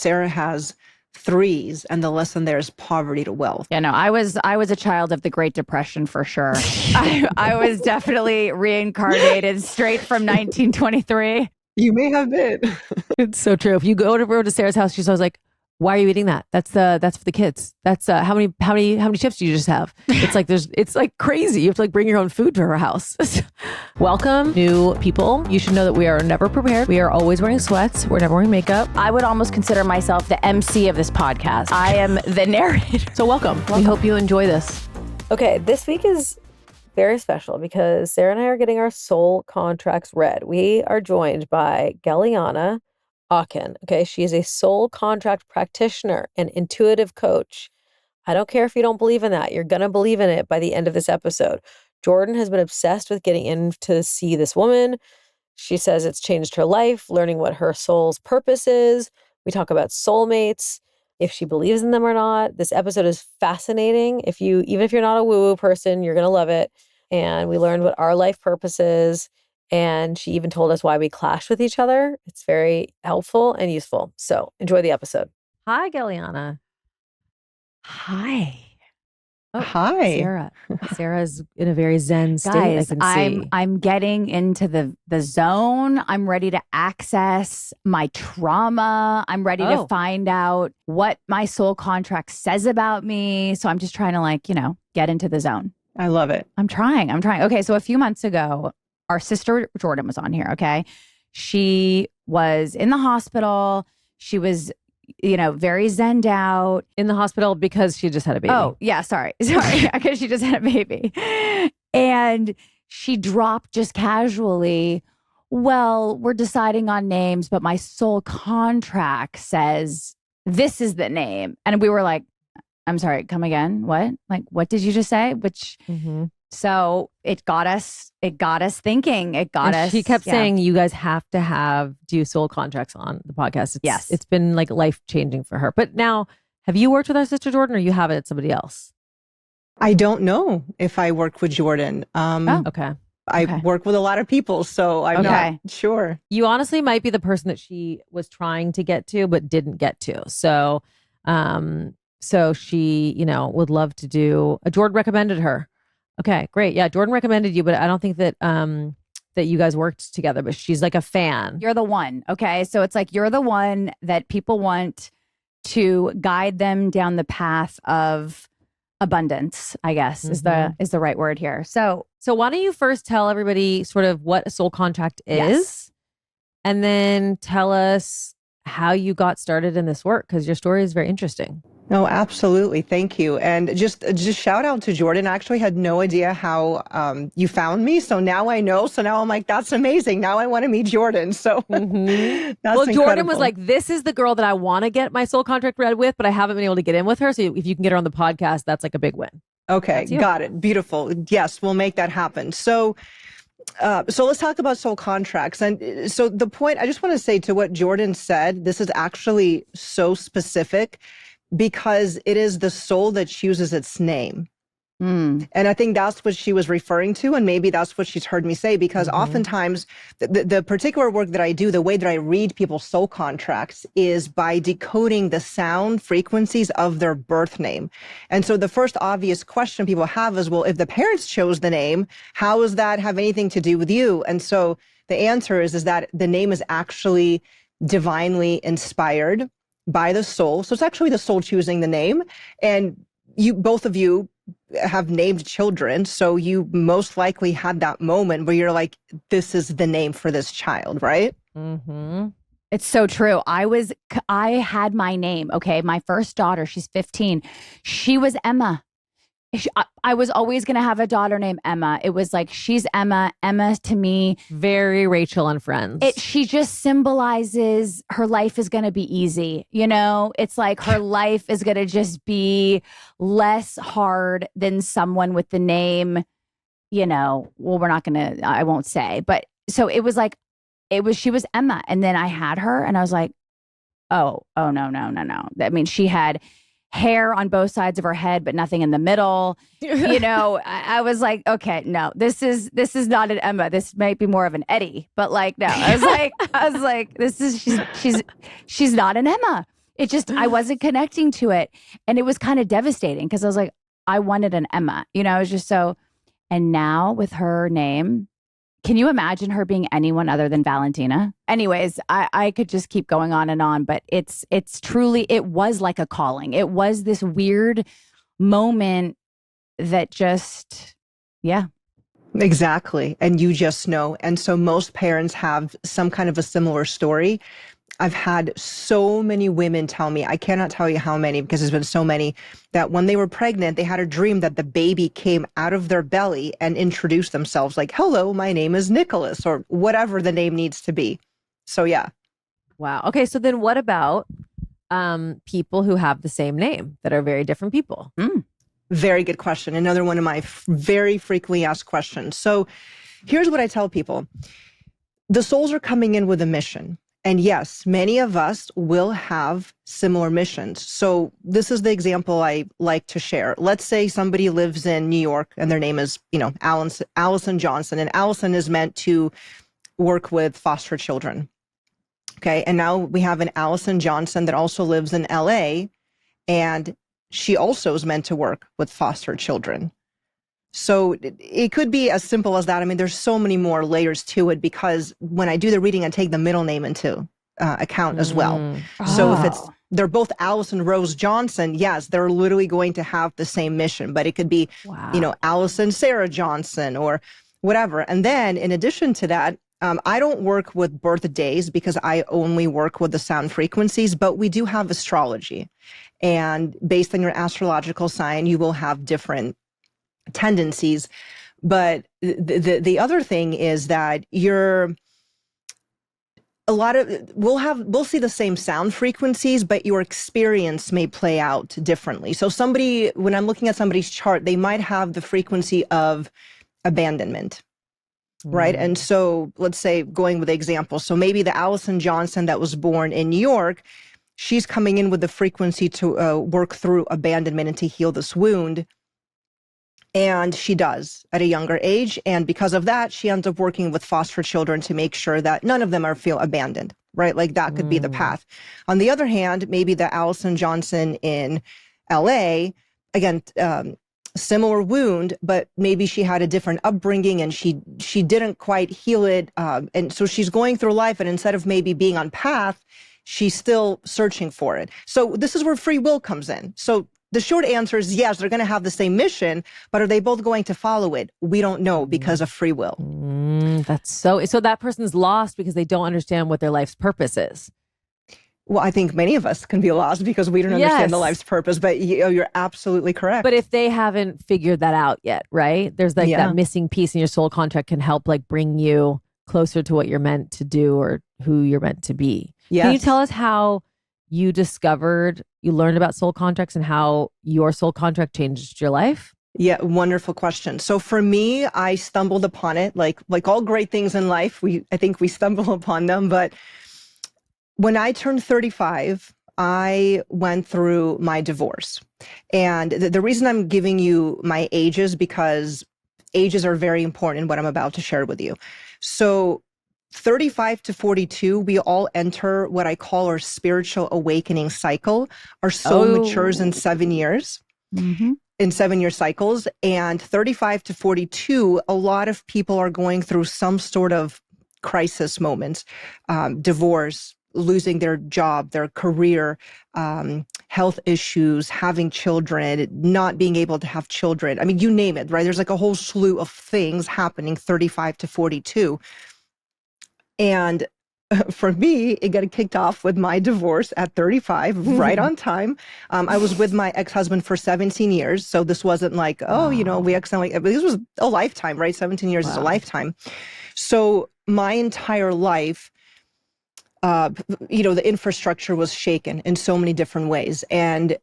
Sara has threes, and the lesson there is poverty to wealth. Yeah, no, I was a child of the Great Depression for sure. I was definitely reincarnated straight from 1923. You may have been. It's so true. If you go over to Sarah's house, she's always like, "Why are you eating that? That's for the kids. That's how many chips do you just have?" It's like crazy. You have to like bring your own food to her house. Welcome, new people. You should know that we are never prepared. We are always wearing sweats. We're never wearing makeup. I would almost consider myself the MC of this podcast. I am the narrator. So welcome. We hope you enjoy this. Okay, this week is very special because Sara and I are getting our soul contracts read. We are joined by Gellyahnah Aakhen. Okay, she is a soul contract practitioner and intuitive coach. I don't care if you don't believe in that. You're going to believe in it by the end of this episode. Jordan has been obsessed with getting in to see this woman. She says it's changed her life, learning what her soul's purpose is. We talk about soulmates, if she believes in them or not. This episode is fascinating. Even if you're not a woo-woo person, you're going to love it. And we learned what our life purpose is. And she even told us why we clash with each other. It's very helpful and useful. So enjoy the episode. Hi, Gellyahnah. Hi. Oh, Hi. Sara. Sarah's in a very zen state. Guys, I can see. I'm getting into the zone. I'm ready to access my trauma. I'm ready to find out what my soul contract says about me. So I'm just trying to get into the zone. I love it. I'm trying. Okay, so a few months ago, our sister Jordan was on here, okay? She was in the hospital. She was, very zenned out. In the hospital because she just had a baby. Oh, yeah, sorry, because she just had a baby. And she dropped just casually, well, we're deciding on names, but my soul contract says this is the name. And we were like, I'm sorry, come again? What? Like, what did you just say? So it got us thinking. She kept saying, you guys have to do soul contracts on the podcast. Yes. It's been like life-changing for her. But now, have you worked with our sister Jordan or you have it at somebody else? I don't know if I work with Jordan. Okay. I work with a lot of people, so I'm not sure. You honestly might be the person that she was trying to get to, but didn't get to. So, she, would love to do. Jordan recommended her. Okay, great. Yeah, Jordan recommended you, but I don't think that that you guys worked together. But she's like a fan. You're the one. Okay, so it's like you're the one that people want to guide them down the path of abundance, I guess is the right word here. So why don't you first tell everybody sort of what a soul contract is, and then tell us how you got started in this work, because your story is very interesting. No, absolutely. Thank you. And just shout out to Jordan. I actually had no idea how you found me. So now I know. So now I'm like, that's amazing. Now I want to meet Jordan. So that's incredible. Jordan was like, this is the girl that I want to get my soul contract read with, but I haven't been able to get in with her. So if you can get her on the podcast, that's like a big win. Okay. Got it. Beautiful. Yes, we'll make that happen. So let's talk about soul contracts. And so the point I just want to say to what Jordan said, this is actually so specific, because it is the soul that chooses its name. And I think that's what she was referring to. And maybe that's what she's heard me say, because oftentimes the particular work that I do, the way that I read people's soul contracts is by decoding the sound frequencies of their birth name. And so the first obvious question people have is, well, if the parents chose the name, how does that have anything to do with you? And so the answer is that the name is actually divinely inspired by the soul. So it's actually the soul choosing the name. And both of you have named children. So you most likely had that moment where you're like, this is the name for this child, right? It's so true. I had my name. Okay. My first daughter, she's 15. She was Emma. I was always going to have a daughter named Emma. It was like, she's Emma. Emma to me, very Rachel on Friends. She just symbolizes her life is going to be easy. It's like her life is going to just be less hard than someone with the name, well, I won't say. But so it was like, she was Emma. And then I had her and I was like, oh, no. I mean, she had hair on both sides of her head, but nothing in the middle. I was like, okay, no, this is not an Emma. This might be more of an Eddie. But no, I was like, she's not an Emma. It just, I wasn't connecting to it. And it was kind of devastating because I was like, I wanted an Emma, you know, it was just so. And now with her name, can you imagine her being anyone other than Valentina? Anyways, I could just keep going on, but it's truly, it was like a calling. It was this weird moment that just, yeah. Exactly. And you just know. And so most parents have some kind of a similar story. I've had so many women tell me, I cannot tell you how many because there's been so many, that when they were pregnant, they had a dream that the baby came out of their belly and introduced themselves like, hello, my name is Nicholas, or whatever the name needs to be. So yeah. Wow. Okay. So then what about people who have the same name that are very different people? Very good question. Another one of my very frequently asked questions. So here's what I tell people. The souls are coming in with a mission. And yes, many of us will have similar missions. So this is the example I like to share. Let's say somebody lives in New York and their name is, Allison Johnson, and Allison is meant to work with foster children. Okay. And now we have an Allison Johnson that also lives in LA, and she also is meant to work with foster children. So it could be as simple as that. I mean, there's so many more layers to it because when I do the reading, I take the middle name into account as well. So if they're both Allison Rose Johnson, yes, they're literally going to have the same mission, but it could be, Allison Sarah Johnson or whatever. And then in addition to that, I don't work with birthdays because I only work with the sound frequencies, but we do have astrology. And based on your astrological sign, you will have different tendencies. But the other thing is that we'll see the same sound frequencies, but your experience may play out differently. So when I'm looking at somebody's chart, they might have the frequency of abandonment. Right. And so let's say going with the example. So maybe the Allison Johnson that was born in New York, she's coming in with the frequency to work through abandonment and to heal this wound. And she does at a younger age. And because of that, she ends up working with foster children to make sure that none of them feel abandoned, right? Like that could be the path. On the other hand, maybe the Allison Johnson in LA, again, similar wound, but maybe she had a different upbringing and she didn't quite heal it. And so she's going through life, and instead of maybe being on path, she's still searching for it. So this is where free will comes in. So the short answer is yes, they're going to have the same mission, but are they both going to follow it? We don't know because of free will. That's so that person's lost because they don't understand what their life's purpose is. Well, I think many of us can be lost because we don't understand the life's purpose, but you're absolutely correct. But if they haven't figured that out yet, right? There's like that missing piece in your soul contract can help like bring you closer to what you're meant to do or who you're meant to be. Yes. Can you tell us how you learned about soul contracts and how your soul contract changed your life? Yeah, wonderful question. So for me, I stumbled upon it like all great things in life. I think we stumble upon them, but when I turned 35, I went through my divorce. And the reason I'm giving you my ages, because ages are very important in what I'm about to share with you. So 35 to 42, we all enter what I call our spiritual awakening cycle. Our soul matures in 7 years, in 7-year cycles. And 35 to 42, a lot of people are going through some sort of crisis moments, divorce, losing their job, their career, health issues, having children, not being able to have children. I mean, you name it, right? There's like a whole slew of things happening 35 to 42. And for me, it got kicked off with my divorce at 35, right on time. I was with my ex-husband for 17 years. So this wasn't like, we accidentally, this was a lifetime, right? 17 years is a lifetime. So my entire life, the infrastructure was shaken in so many different ways. And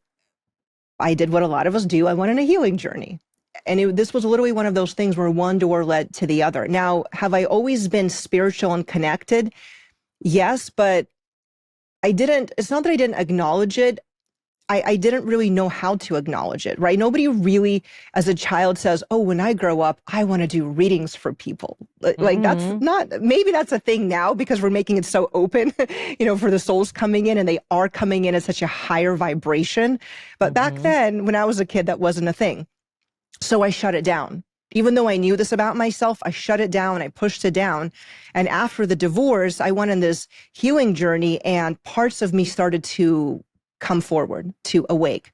I did what a lot of us do. I went on a healing journey. And this was literally one of those things where one door led to the other. Now, have I always been spiritual and connected? Yes, but it's not that I didn't acknowledge it. I didn't really know how to acknowledge it, right? Nobody really, as a child, says, oh, when I grow up, I want to do readings for people. Like that's not, maybe that's a thing now because we're making it so open, for the souls coming in, and they are coming in at such a higher vibration. But back then, when I was a kid, that wasn't a thing. So I shut it down. Even though I knew this about myself, I shut it down. I pushed it down. And after the divorce, I went on this healing journey, and parts of me started to come forward, to awake.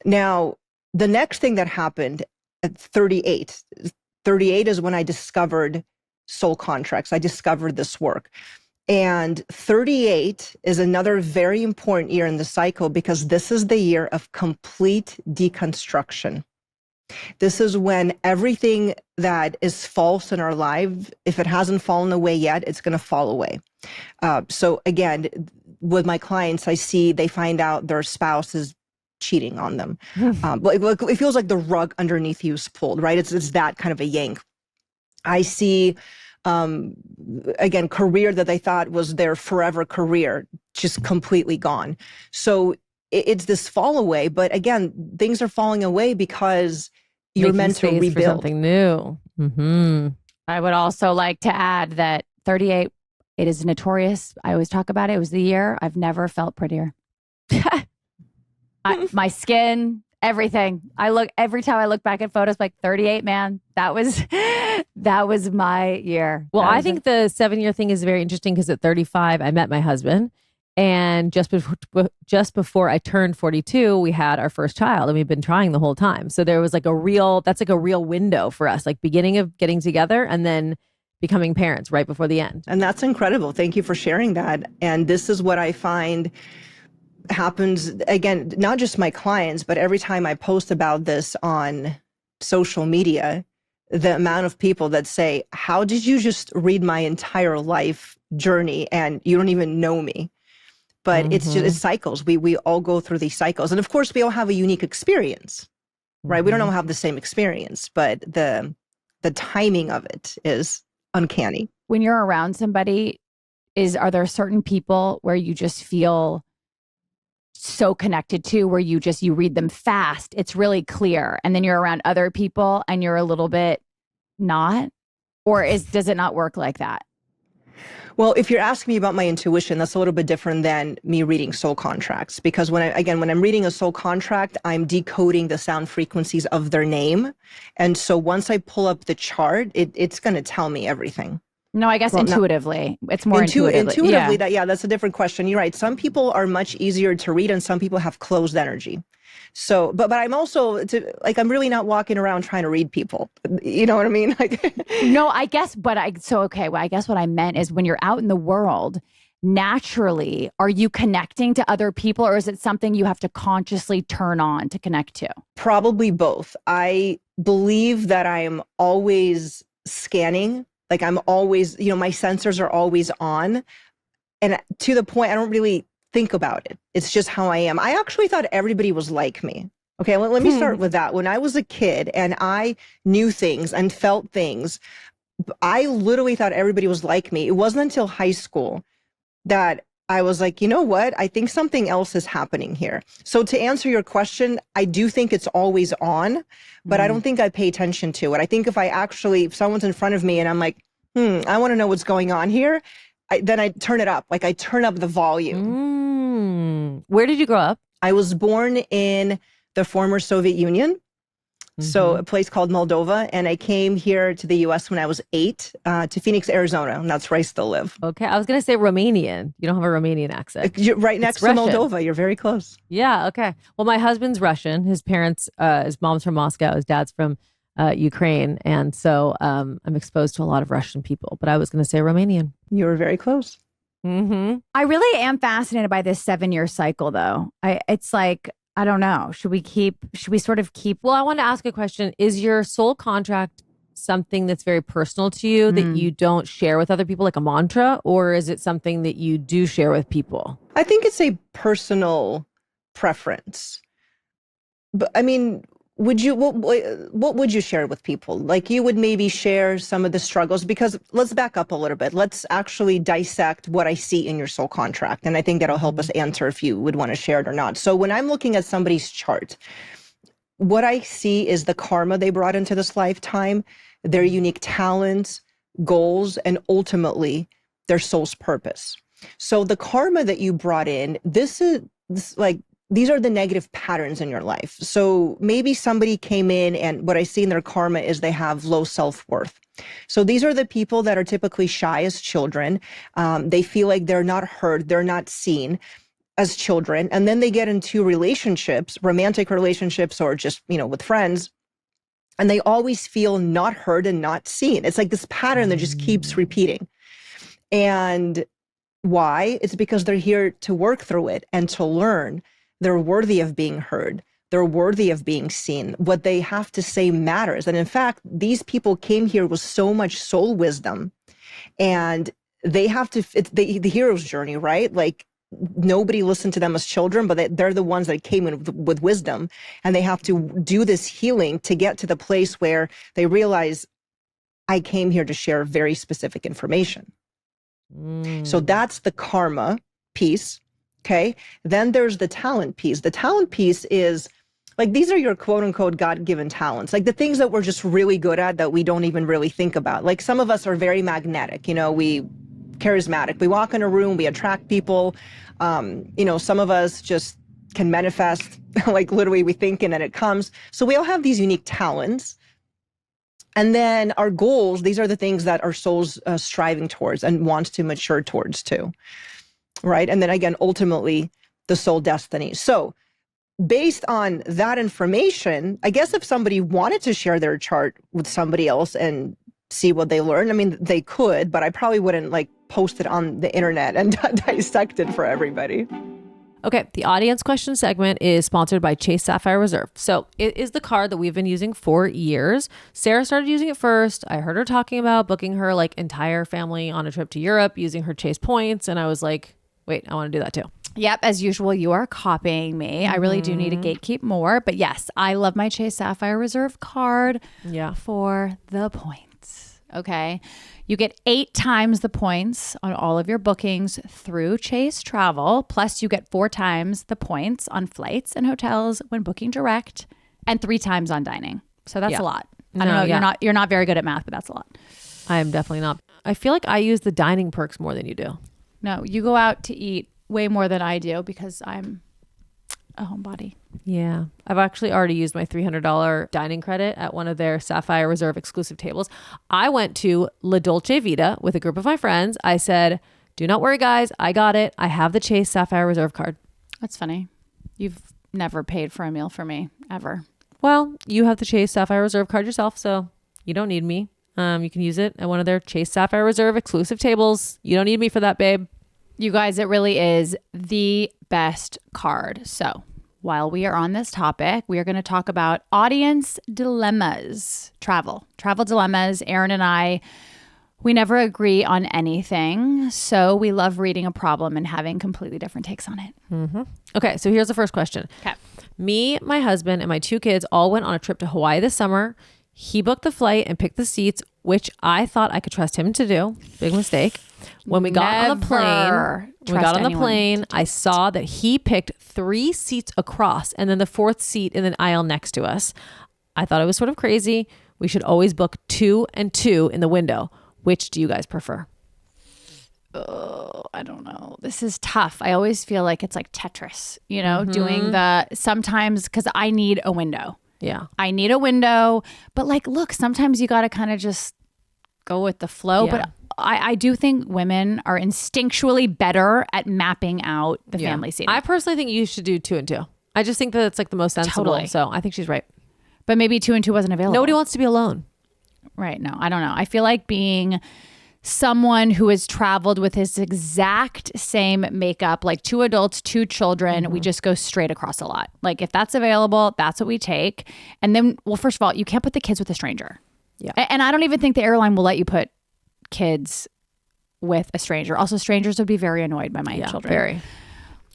Now, the next thing that happened at 38 is when I discovered soul contracts. I discovered this work. And 38 is another very important year in the cycle because this is the year of complete deconstruction. This is when everything that is false in our life, if it hasn't fallen away yet, it's going to fall away. So again, with my clients, I see they find out their spouse is cheating on them. It feels like the rug underneath you is pulled, right? It's that kind of a yank. I see, again, career that they thought was their forever career, just completely gone. So it's this fall away, but again, things are falling away because you're meant to rebuild. For something new. I would also like to add that 38, it is notorious. I always talk about it. It was the year I've never felt prettier. My skin, everything. Every time I look back at photos, like 38, man, that was my year. Well, I think the 7-year thing is very interesting because at 35, I met my husband. And just before I turned 42, we had our first child, and we've been trying the whole time. So there was that's like a real window for us, like beginning of getting together and then becoming parents right before the end. And that's incredible. Thank you for sharing that. And this is what I find happens, again, not just my clients, but every time I post about this on social media, the amount of people that say, how did you just read my entire life journey and you don't even know me? But it's cycles. We all go through these cycles. And of course, we all have a unique experience, right? We don't all have the same experience, but the timing of it is uncanny. When you're around somebody, are there certain people where you just feel so connected to, where you read them fast, it's really clear, and then you're around other people and you're a little bit not? Or does it not work like that? Well, if you're asking me about my intuition, that's a little bit different than me reading soul contracts. Because when I'm reading a soul contract, I'm decoding the sound frequencies of their name. And so once I pull up the chart, it's going to tell me everything. No, I guess intuitively. It's more intuitively. Intuitively, that's a different question. You're right. Some people are much easier to read and some people have closed energy. So, but I'm also, I'm really not walking around trying to read people. You know what I mean? No, I guess, okay. Well, I guess what I meant is when you're out in the world, naturally, are you connecting to other people, or is it something you have to consciously turn on to connect to? Probably both. I believe that I am always scanning. Like I'm always, my sensors are always on. And to the point, I don't really think about it. It's just how I am. I actually thought everybody was like me. Okay, let me start with that. When I was a kid and I knew things and felt things, I literally thought everybody was like me. It wasn't until high school that I was like, you know what? I think something else is happening here. So to answer your question, I do think it's always on, but I don't think I pay attention to it. I think if someone's in front of me and I'm like, I want to know what's going on here, then I turn it up. Like I turn up the volume. Where did you grow up? I was born in the former Soviet Union. So a place called Moldova. And I came here to the U.S. when I was 8 to Phoenix, Arizona. And that's where I still live. Okay. I was going to say Romanian. You don't have a Romanian accent. You're right next to Moldova. You're very close. Yeah. Okay. Well, my husband's Russian. His mom's from Moscow. His dad's from Ukraine. And so I'm exposed to a lot of Russian people. But I was going to say Romanian. You were very close. I really am fascinated by this 7-year cycle, though. It's like, I don't know. Should we sort of keep? Well, I want to ask a question. Is your soul contract something that's very personal to you that you don't share with other people, like a mantra? Or is it something that you do share with people? I think it's a personal preference. But I mean, what would you share with people? Like, you would maybe share some of the struggles, because let's back up a little bit. Let's actually dissect what I see in your soul contract. And I think that'll help us answer if you would want to share it or not. So when I'm looking at somebody's chart, what I see is the karma they brought into this lifetime, their unique talents, goals, and ultimately their soul's purpose. So the karma that you brought in, these are the negative patterns in your life. So maybe somebody came in and what I see in their karma is they have low self-worth. So these are the people that are typically shy as children. They feel like they're not heard, they're not seen as children. And then they get into relationships, romantic relationships, or just, with friends. And they always feel not heard and not seen. It's like this pattern that just keeps repeating. And why? It's because they're here to work through it and to learn. They're worthy of being heard. They're worthy of being seen. What they have to say matters. And in fact, these people came here with so much soul wisdom, and they have to, it's the hero's journey, right? Like, nobody listened to them as children, but they're the ones that came in with wisdom, and they have to do this healing to get to the place where they realize, I came here to share very specific information. So that's the karma piece. Okay. Then there's the talent piece. The talent piece is like, these are your quote unquote God-given talents, like the things that we're just really good at that we don't even really think about. Like, some of us are very magnetic, we charismatic. We walk in a room, we attract people. Some of us just can manifest, like literally we think and then it comes. So we all have these unique talents. And then our goals, these are the things that our soul's striving towards and wants to mature towards too. Right. And then again, ultimately, the soul destiny. So based on that information, I guess if somebody wanted to share their chart with somebody else and see what they learn, I mean, they could, but I probably wouldn't post it on the internet and dissect it for everybody. Okay, the audience question segment is sponsored by Chase Sapphire Reserve. So it is the card that we've been using for years. Sarah started using it first. I heard her talking about booking her entire family on a trip to Europe using her Chase points. And I was like, wait, I want to do that too. Yep. As usual, you are copying me. I really do need to gatekeep more. But yes, I love my Chase Sapphire Reserve card for the points. Okay. You get 8 times the points on all of your bookings through Chase Travel. Plus, you get 4 times the points on flights and hotels when booking direct, and 3 times on dining. So that's a lot. I don't know. You're not very good at math, but that's a lot. I am definitely not. I feel like I use the dining perks more than you do. No, you go out to eat way more than I do because I'm a homebody. Yeah. I've actually already used my $300 dining credit at one of their Sapphire Reserve exclusive tables. I went to La Dolce Vita with a group of my friends. I said, do not worry, guys. I got it. I have the Chase Sapphire Reserve card. That's funny. You've never paid for a meal for me, ever. Well, you have the Chase Sapphire Reserve card yourself, so you don't need me. You can use it at one of their Chase Sapphire Reserve exclusive tables. You don't need me for that, babe. You guys, it really is the best card. So while we are on this topic, we are going to talk about audience dilemmas, travel dilemmas. Erin and I, we never agree on anything. So we love reading a problem and having completely different takes on it. Mm-hmm. Okay, so here's the first question. Okay. Me, my husband, and my 2 kids all went on a trip to Hawaii this summer. He booked the flight and picked the seats, which I thought I could trust him to do. Big mistake. When we got on the plane, I saw that he picked 3 seats across and then the 4th seat in the aisle next to us. I thought it was sort of crazy. We should always book 2 and 2 in the window. Which do you guys prefer? Oh, I don't know. This is tough. I always feel like it's like Tetris, doing sometimes because I need a window. Yeah. I need a window. But look, sometimes you got to kind of just go with the flow. Yeah. But I do think women are instinctually better at mapping out the family seating. I personally think you should do 2 and 2. I just think that it's the most sensible. Totally. So I think she's right. But maybe 2 and 2 wasn't available. Nobody wants to be alone. Right. No, I don't know. I feel like being someone who has traveled with his exact same makeup, 2 adults, 2 children, we just go straight across a lot. If that's available, that's what we take. And then, well, first of all, you can't put the kids with a stranger. Yeah. And I don't even think the airline will let you put kids with a stranger. Also, strangers would be very annoyed by my children. Very.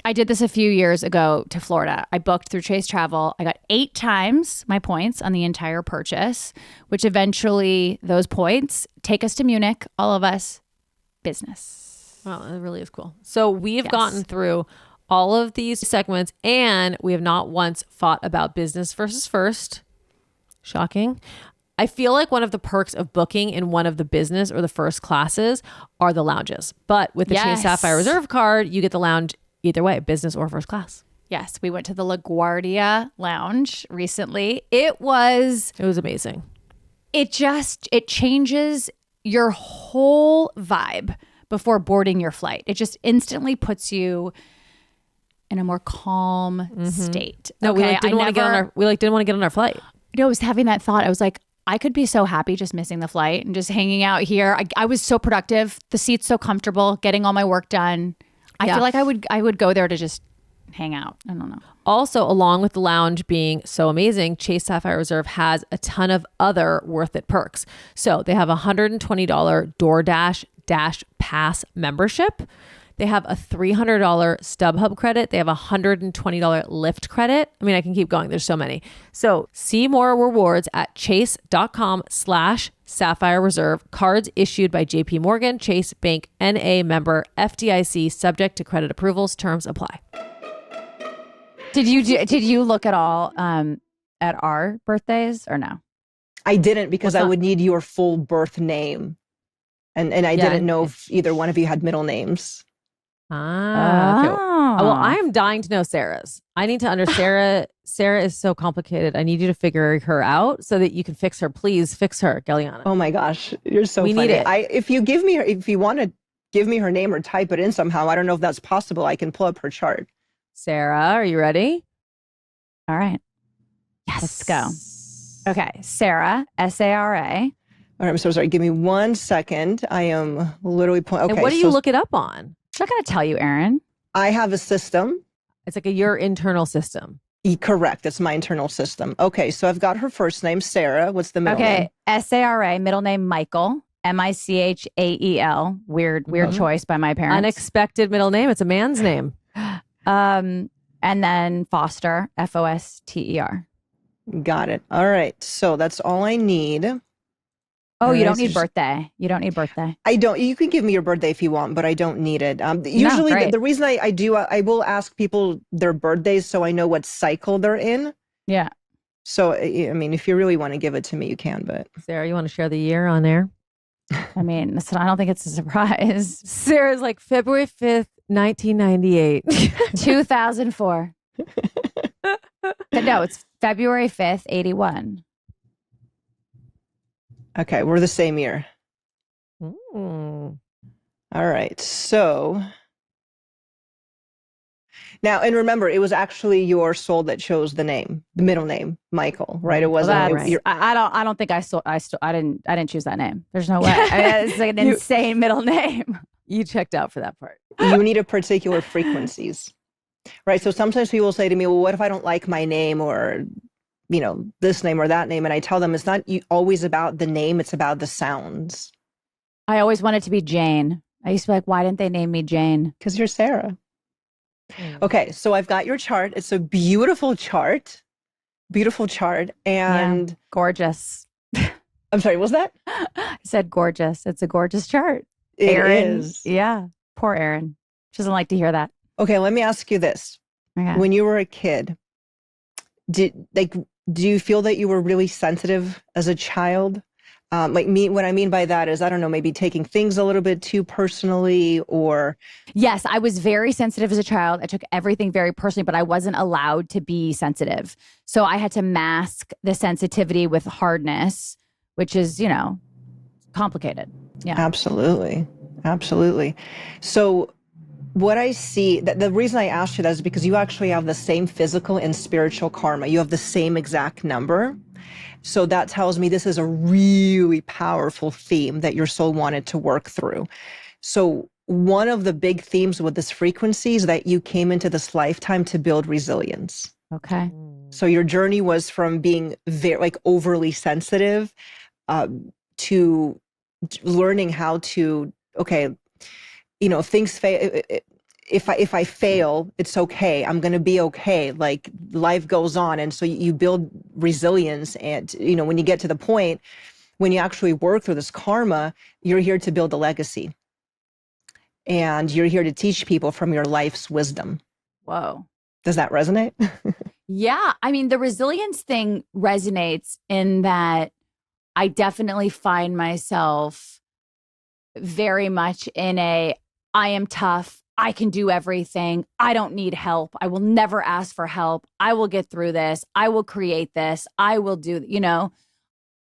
I did this a few years ago to Florida. I booked through Chase Travel. I got 8 times my points on the entire purchase, which eventually those points take us to Munich, all of us, business. Wow, that really is cool. So we've gotten through all of these segments and we have not once fought about business versus first. Shocking. I feel like one of the perks of booking in one of the business or the first classes are the lounges. But with the Chase Sapphire Reserve card, you get the lounge either way, business or first class. Yes, we went to the LaGuardia Lounge recently. It was amazing. It changes your whole vibe before boarding your flight. It just instantly puts you in a more calm state. No, we didn't want to get on our flight. I was having that thought. I was like, I could be so happy just missing the flight and just hanging out here. I was so productive. The seat's so comfortable, getting all my work done. I feel like I would go there to just hang out. I don't know. Also, along with the lounge being so amazing, Chase Sapphire Reserve has a ton of other worth it perks. So they have a $120 DoorDash Dash Pass membership. They have a $300 StubHub credit. They have a $120 Lyft credit. I mean, I can keep going. There's so many. So see more rewards at chase.com/Sapphire Reserve. Cards issued by JP Morgan, Chase Bank, NA member, FDIC, subject to credit approvals. Terms apply. Did you look at all at our birthdays or no? I didn't because I would need your full birth name. And I didn't know if either one of you had middle names. Okay. Well, I am dying to know Sarah's. I need to understand. Sarah is so complicated. I need you to figure her out so that you can fix her. Please fix her, Gellyahnah. Oh my gosh, you're so funny. Need it. If you want to give me her name or type it in somehow, I don't know if that's possible. I can pull up her chart. Sarah, are you ready? All right. Yes. Let's go. Okay, Sara, Sara. All right, I'm so sorry. Give me 1 second. I am literally okay. And what do you look it up on? I'm not going to tell you, Erin. I have a system. It's like your internal system. Correct. It's my internal system. Okay, so I've got her first name, Sarah. What's the middle name? Okay, Sara, middle name Michael, Michael. Weird choice by my parents. Unexpected middle name. It's a man's name. And then Foster, Foster. Got it. All right. So that's all I need. Oh, you don't need birthday. You don't need birthday. I don't. You can give me your birthday if you want, but I don't need it. Usually the reason I do, I will ask people their birthdays so I know what cycle they're in. Yeah. So, I mean, if you really want to give it to me, you can, but. Sarah, you want to share the year on air? I mean, I don't think it's a surprise. Sarah's like February 5th, 1998. 2004. No, it's February 5th, 81. Okay, we're the same year. Mm. All right, so now, and remember, it was actually your soul that chose the name, the middle name, Michael, right? It wasn't. Right. I don't think I didn't choose that name. There's no way. I mean, it's like an insane middle name. You checked out for that part. You need a particular frequencies, right? So sometimes people say to me, "Well, what if I don't like my name or?" This name or that name. And I tell them it's not always about the name. It's about the sounds. I always wanted to be Jane. I used to be like, why didn't they name me Jane? Because you're Sarah. Okay. So I've got your chart. It's a beautiful chart. Beautiful chart. And gorgeous. I'm sorry, what was that? I said gorgeous. It's a gorgeous chart. Erin is. Yeah. Poor Erin. She doesn't like to hear that. Okay. Let me ask you this. Okay. When you were a kid, do you feel that you were really sensitive as a child? What I mean by that is, I don't know, maybe taking things a little bit too personally or. Yes, I was very sensitive as a child. I took everything very personally, but I wasn't allowed to be sensitive. So I had to mask the sensitivity with hardness, which is, complicated. Yeah. Absolutely. Absolutely. So what I see, the reason I asked you that is because you actually have the same physical and spiritual karma. You have the same exact number. So that tells me this is a really powerful theme that your soul wanted to work through. So one of the big themes with this frequency is that you came into this lifetime to build resilience. Okay. So your journey was from being very overly sensitive to learning how to, if things fail, if I fail, it's okay. I'm going to be okay. Like life goes on. And so you build resilience. And, when you get to the point, when you actually work through this karma, you're here to build a legacy. And you're here to teach people from your life's wisdom. Whoa. Does that resonate? Yeah. I mean, the resilience thing resonates in that I definitely find myself very much in I am tough. I can do everything. I don't need help. I will never ask for help. I will get through this. I will create this. I will do,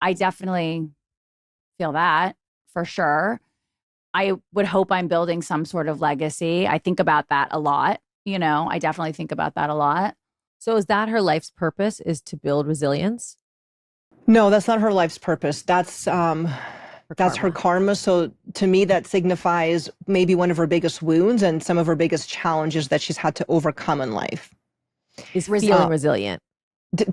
I definitely feel that for sure. I would hope I'm building some sort of legacy. I think about that a lot. I definitely think about that a lot. So is that her life's purpose, is to build resilience? No, that's not her life's purpose. That's her karma. So to me, that signifies maybe one of her biggest wounds and some of her biggest challenges that she's had to overcome in life. Is feeling resilient.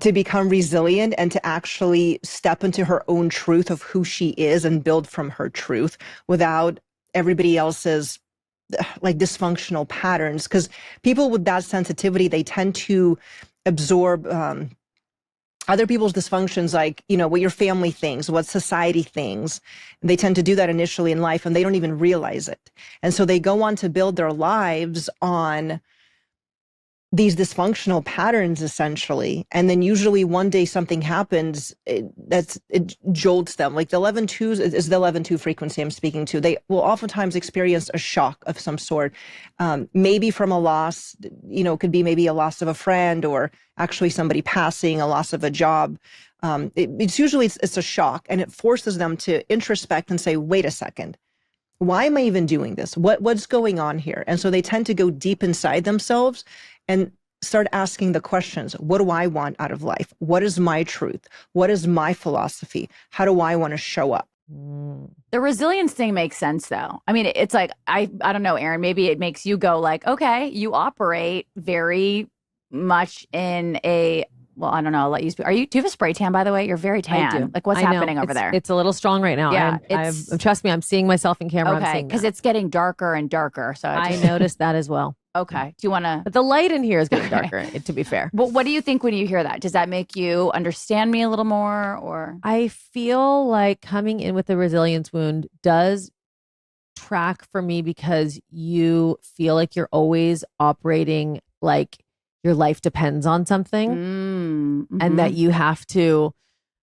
To become resilient and to actually step into her own truth of who she is and build from her truth without everybody else's like dysfunctional patterns. Because people with that sensitivity, they tend to absorb other people's dysfunctions, like, what your family thinks, what society thinks. They tend to do that initially in life and they don't even realize it. And so they go on to build their lives on these dysfunctional patterns, essentially. And then usually one day something happens it jolts them. Like the 11-2s is the 11-2 frequency I'm speaking to. They will oftentimes experience a shock of some sort, maybe from a loss, could be maybe a loss of a friend or actually somebody passing, a loss of a job. It's usually it's a shock, and it forces them to introspect and say, wait a second. Why am I even doing this? What's going on here? And so they tend to go deep inside themselves and start asking the questions. What do I want out of life? What is my truth? What is my philosophy? How do I want to show up? The resilience thing makes sense, though. I mean, it's like, I don't know, Erin, maybe it makes you go like, okay, you operate very much in well, I don't know. I'll let you speak. Do you have a spray tan, by the way? You're very tan. I do. Like, what's happening over there? It's a little strong right now. Yeah. Trust me, I'm seeing myself in camera. Okay. Because it's getting darker and darker. So I noticed that as well. Okay. Do you want to? But the light in here is getting darker, to be fair. Well, what do you think when you hear that? Does that make you understand me a little more, or? I feel like coming in with a resilience wound does track for me because you feel like you're always operating like your life depends on something, and that you have to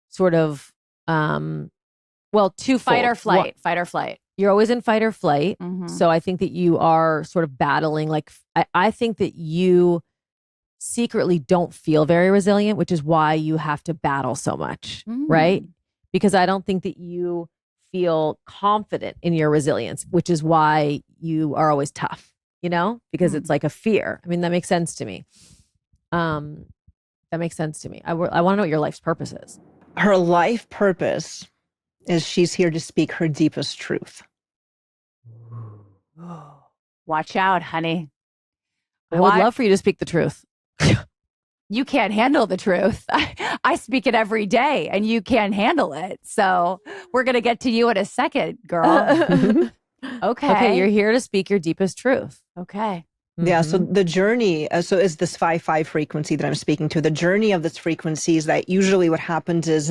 sort of, twofold. Fight or flight. You're always in fight or flight. Mm-hmm. So I think that you are sort of battling. Like, I think that you secretly don't feel very resilient, which is why you have to battle so much, right? Because I don't think that you feel confident in your resilience, which is why you are always tough, because it's like a fear. I mean, that makes sense to me. That makes sense to me. I want to know what your life's purpose is. Her life purpose is she's here to speak her deepest truth. Watch out, honey. I would love for you to speak the truth. You can't handle the truth. I speak it every day and you can't handle it. So we're going to get to you in a second, girl. Okay. You're here to speak your deepest truth. Okay. Yeah. So the journey, so is this 5-5 frequency that I'm speaking to. The journey of this frequency is that usually what happens is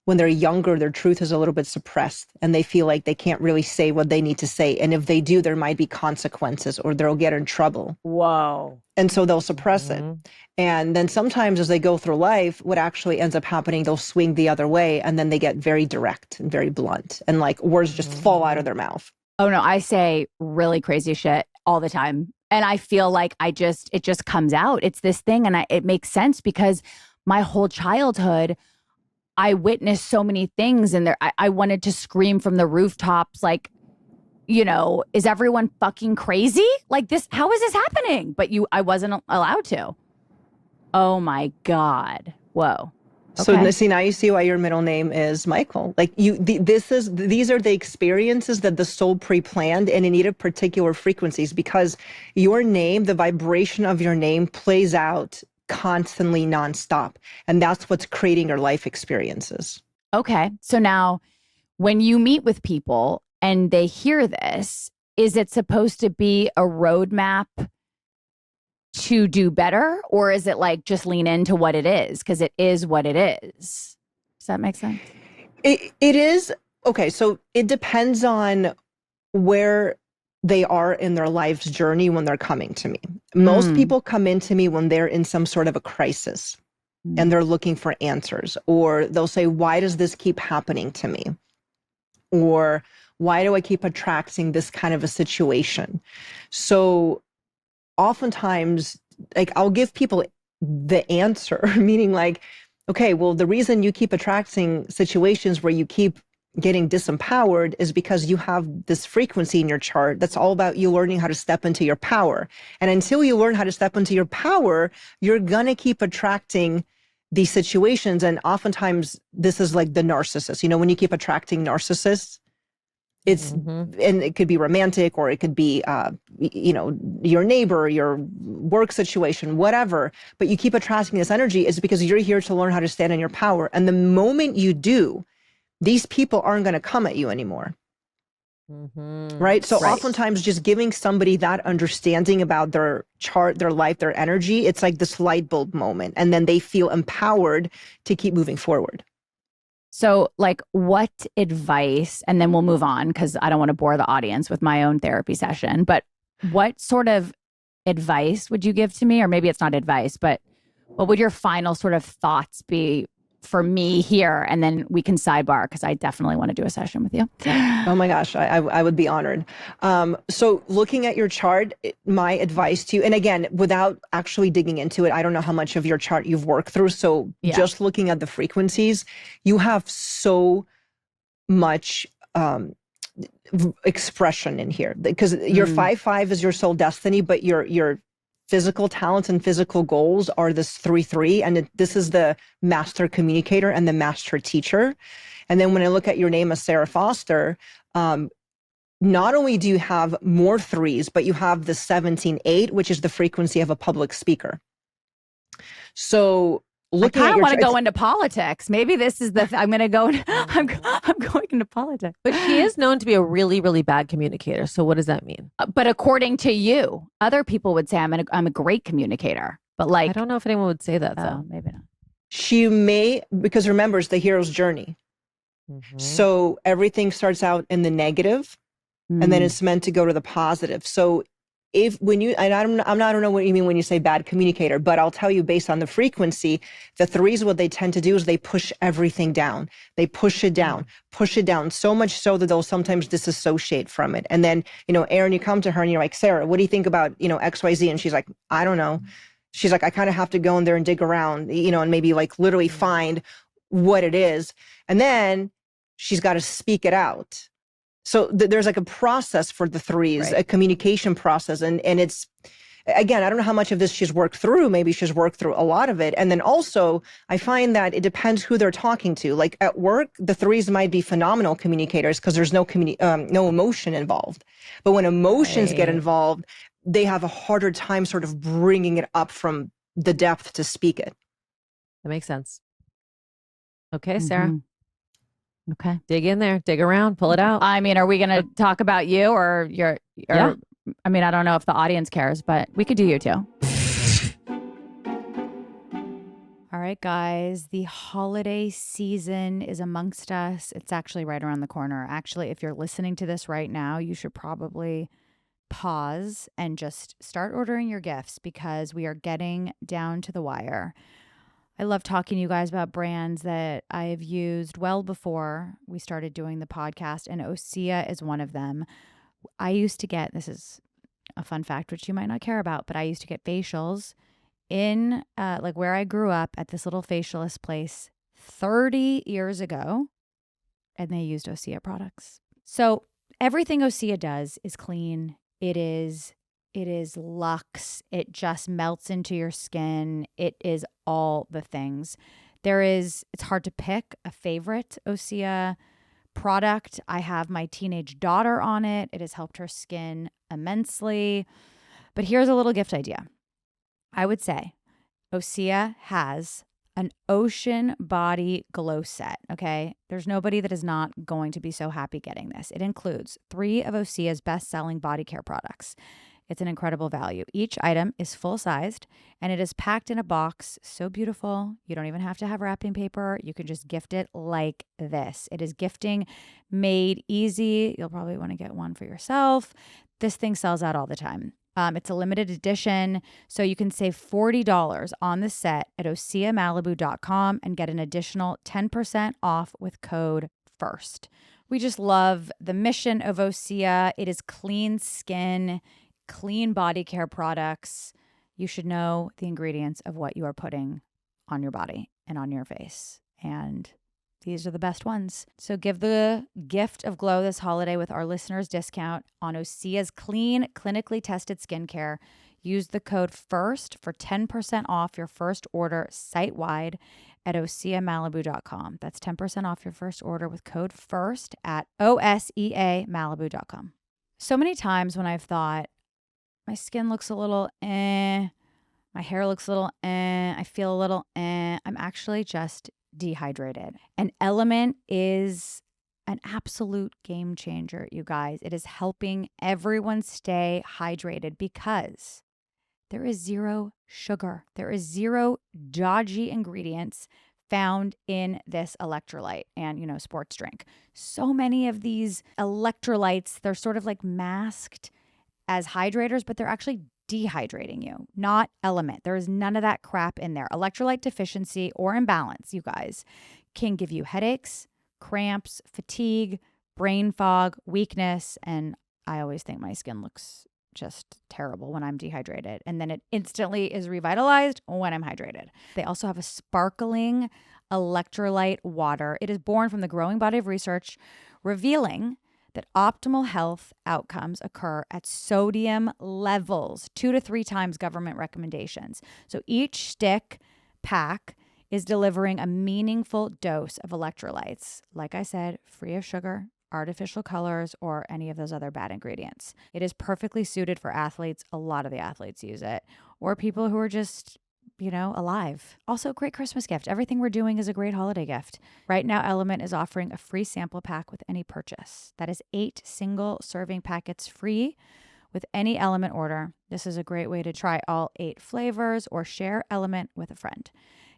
when they're younger, their truth is a little bit suppressed and they feel like they can't really say what they need to say. And if they do, there might be consequences or they'll get in trouble. Whoa. And so they'll suppress it. And then sometimes as they go through life, what actually ends up happening, they'll swing the other way and then they get very direct and very blunt and like words just fall out of their mouth. Oh no, I say really crazy shit all the time. And I feel like it just comes out. It's this thing. And it makes sense because my whole childhood, I witnessed so many things and I wanted to scream from the rooftops, like, is everyone fucking crazy? Like this, how is this happening? But I wasn't allowed to. Oh my God. Whoa. So now you see why your middle name is Michael. Like these are the experiences that the soul pre-planned and in need of particular frequencies because your name, the vibration of your name plays out constantly nonstop. And that's what's creating your life experiences. Okay. So now when you meet with people and they hear this, is it supposed to be a roadmap to do better? Or is it like just lean into what it is? Because it is what it is. Does that make sense? It is. Okay, so it depends on where they are in their life's journey when they're coming to me. Most people come into me when they're in some sort of a crisis and they're looking for answers, or they'll say, why does this keep happening to me? Or why do I keep attracting this kind of a situation? So oftentimes, like, I'll give people the answer, meaning like, okay, well, the reason you keep attracting situations where you keep getting disempowered is because you have this frequency in your chart that's all about you learning how to step into your power. And until you learn how to step into your power, you're going to keep attracting these situations. And oftentimes this is like the narcissist. You know, when you keep attracting narcissists, it's, and it could be romantic, or it could be, you know, your neighbor, your work situation, whatever. But you keep attracting this energy is because you're here to learn how to stand in your power. And the moment you do, these people aren't going to come at you anymore. Right? So oftentimes just giving somebody that understanding about their chart, their life, their energy, it's like this light bulb moment. And then they feel empowered to keep moving forward. So, like, what advice, and then we'll move on because I don't want to bore the audience with my own therapy session, but what sort of advice would you give to me? Or maybe it's not advice, but what would your final sort of thoughts be for me here? And then we can sidebar because I definitely want to do a session with you. Oh my gosh, I would be honored. So looking at your chart, my advice to you, and again, without actually digging into it, I don't know how much of your chart you've worked through. So just looking at the frequencies, you have so much expression in here, because your 5-5 is your soul destiny, but your physical talents and physical goals are this 3-3. And this is the master communicator and the master teacher. And then when I look at your name as Sarah Foster, not only do you have more 3s, but you have the 17-8, which is the frequency of a public speaker. So looking I at kind of your want to go into politics. Maybe this is the, I'm going to go, I'm going into politics. But she is known to be a really, really bad communicator. So what does that mean? But according to you, other people would say I'm a great communicator. But like, I don't know if anyone would say that, though. maybe not. she may, because remember, it's the hero's journey. So everything starts out in the negative, and then it's meant to go to the positive. So if when you, and I don't know what you mean when you say bad communicator, but I'll tell you based on the frequency, the 3s, what they tend to do is they push everything down. They push it down so much so that they'll sometimes disassociate from it. And then, you know, Erin, you come to her and you're like, Sarah, what do you think about, you know, XYZ? And she's like, I don't know. She's like, I kind of have to go in there and dig around, you know, and maybe like literally find what it is. And then she's got to speak it out. So there's like a process for the 3s, a communication process. And it's, again, I don't know how much of this she's worked through. Maybe she's worked through a lot of it. And then also I find that it depends who they're talking to. Like at work, the 3s might be phenomenal communicators because there's no emotion involved. But when emotions get involved, they have a harder time sort of bringing it up from the depth to speak it. That makes sense. Okay, Sarah. Okay. Dig in there, dig around, pull it out. I mean, are we going to talk about you or your, I mean, I don't know if the audience cares, but we could do you too. All right, guys, the holiday season is amongst us. It's actually right around the corner. Actually, if you're listening to this right now, you should probably pause and just start ordering your gifts because we are getting down to the wire. I love talking to you guys about brands that I have used well before we started doing the podcast, and Osea is one of them. I used to get, this is a fun fact, which you might not care about, but I used to get facials in like where I grew up at this little facialist place 30 years ago, and they used Osea products. So everything Osea does is clean. It is luxe. It just melts into your skin. It is all the things. It's hard to pick a favorite Osea product. I have my teenage daughter on it. It has helped her skin immensely. But here's a little gift idea. I would say Osea has an ocean body glow set, okay? There's nobody that is not going to be so happy getting this. It includes 3 of Osea's best-selling body care products. It's an incredible value. Each item is full-sized, and it is packed in a box so beautiful. You don't even have to have wrapping paper. You can just gift it like this. It is gifting made easy. You'll probably want to get one for yourself. This thing sells out all the time. It's a limited edition, so you can save $40 on the set at OseaMalibu.com and get an additional 10% off with code FIRST. We just love the mission of Osea. It is clean skin, clean body care products. You should know the ingredients of what you are putting on your body and on your face. And these are the best ones. So give the gift of glow this holiday with our listeners' discount on Osea's clean, clinically tested skincare. Use the code FIRST for 10% off your first order site-wide at OseaMalibu.com. That's 10% off your first order with code FIRST at OSEAMalibu.com. So many times when I've thought, my skin looks a little my hair looks a little I feel a little I'm actually just dehydrated. An Element is an absolute game changer, you guys. It is helping everyone stay hydrated because there is 0 sugar. There is 0 dodgy ingredients found in this electrolyte and, sports drink. So many of these electrolytes, they're sort of like masked as hydrators, but they're actually dehydrating you, not Element. There is none of that crap in there. Electrolyte deficiency or imbalance, you guys, can give you headaches, cramps, fatigue, brain fog, weakness, and I always think my skin looks just terrible when I'm dehydrated, and then it instantly is revitalized when I'm hydrated. They also have a sparkling electrolyte water. It is born from the growing body of research revealing that optimal health outcomes occur at sodium levels 2 to 3 times government recommendations. So each stick pack is delivering a meaningful dose of electrolytes. Like I said, free of sugar, artificial colors, or any of those other bad ingredients. It is perfectly suited for athletes. A lot of the athletes use it, or people who are just alive. Also, great Christmas gift. Everything we're doing is a great holiday gift. Right now, Element is offering a free sample pack with any purchase. That is 8 single serving packets free with any Element order. This is a great way to try all 8 flavors or share Element with a friend.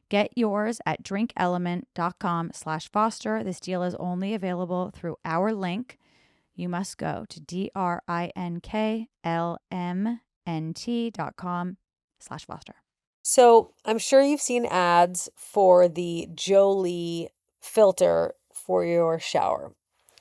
Get yours at drinkelement.com/Foster. This deal is only available through our link. You must go to drinklmnt.com/Foster. So I'm sure you've seen ads for the Jolie filter for your shower.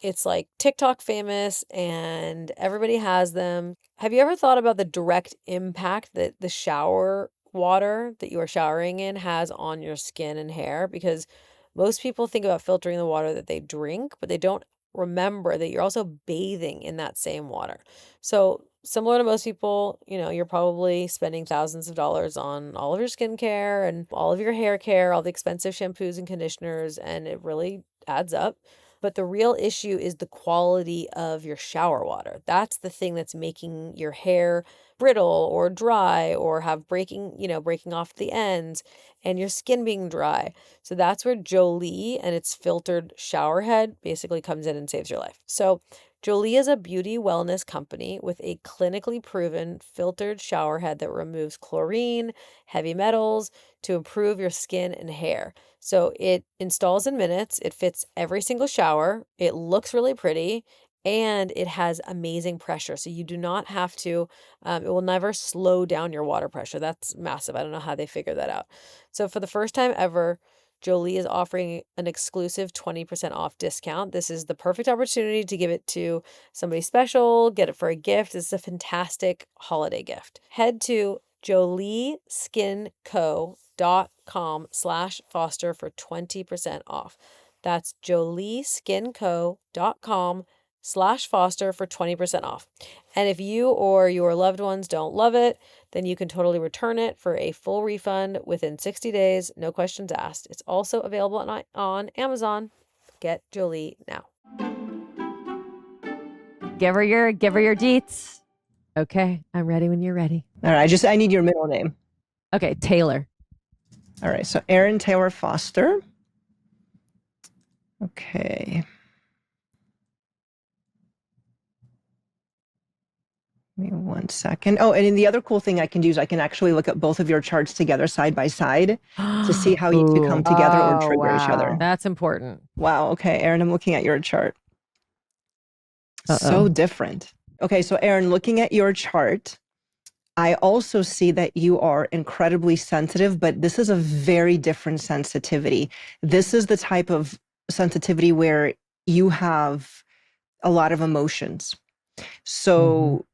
It's like TikTok famous and everybody has them. Have you ever thought about the direct impact that the shower water that you are showering in has on your skin and hair? Because most people think about filtering the water that they drink, but they don't remember that you're also bathing in that same water. So similar to most people, you're probably spending thousands of dollars on all of your skincare and all of your hair care, all the expensive shampoos and conditioners, and it really adds up. But the real issue is the quality of your shower water. That's the thing that's making your hair brittle or dry or have breaking off the ends and your skin being dry. So that's where Jolie and its filtered shower head basically comes in and saves your life. So Jolie is a beauty wellness company with a clinically proven filtered shower head that removes chlorine, heavy metals to improve your skin and hair. So it installs in minutes, it fits every single shower, it looks really pretty, and it has amazing pressure. So you do not have to, it will never slow down your water pressure. That's massive. I don't know how they figured that out. So for the first time ever, Jolie is offering an exclusive 20% off discount. This is the perfect opportunity to give it to somebody special, get it for a gift. This is a fantastic holiday gift. Head to jolieskinco.com/Foster for 20% off. That's jolieskinco.com/Foster for 20% off. And if you or your loved ones don't love it, then you can totally return it for a full refund within 60 days, no questions asked. It's also available on Amazon. Get Jolie now. Give her your deets. Okay, I'm ready when you're ready. All right, I need your middle name. Okay, Taylor. All right, so Erin Taylor Foster. Okay. Give me 1 second. Oh, and then the other cool thing I can do is I can actually look at both of your charts together side by side to see how you two come together or Oh, trigger each other. wow. That's important. Wow. Okay, Erin, I'm looking at your chart. Uh-oh. So different. Okay, so Erin, looking at your chart, I also see that you are incredibly sensitive, but this is a very different sensitivity. This is the type of sensitivity where you have a lot of emotions. So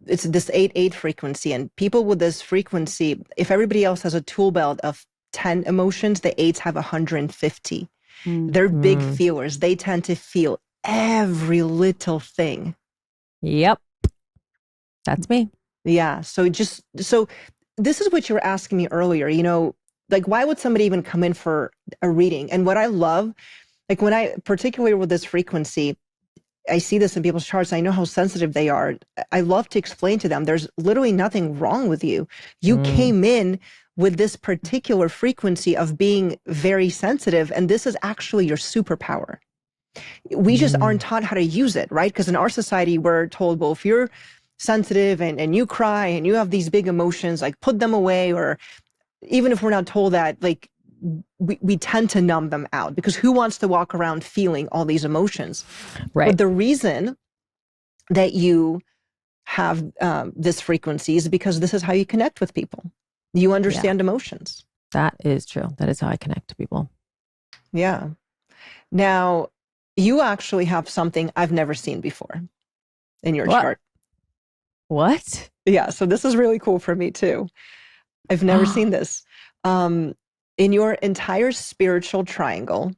it's this 8-8 frequency, and people with this frequency, if everybody else has a tool belt of 10 emotions, the 8s have 150. They're big feelers. They tend to feel every little thing. Yep. That's me. Yeah. So this is what you were asking me earlier, like, why would somebody even come in for a reading? And what I love, like particularly with this frequency, I see this in people's charts. I know how sensitive they are. I love to explain to them, there's literally nothing wrong with you. You came in with this particular frequency of being very sensitive, and this is actually your superpower. We just aren't taught how to use it, right? Because in our society, we're told, well, if you're sensitive and you cry and you have these big emotions, like put them away. Or even if we're not told that, like we tend to numb them out, because who wants to walk around feeling all these emotions? Right. But the reason that you have this frequency is because this is how you connect with people. You understand emotions. That is true. That is how I connect to people. Yeah. Now, you actually have something I've never seen before in your chart. What? Yeah. So this is really cool for me too. I've never seen this. In your entire spiritual triangle,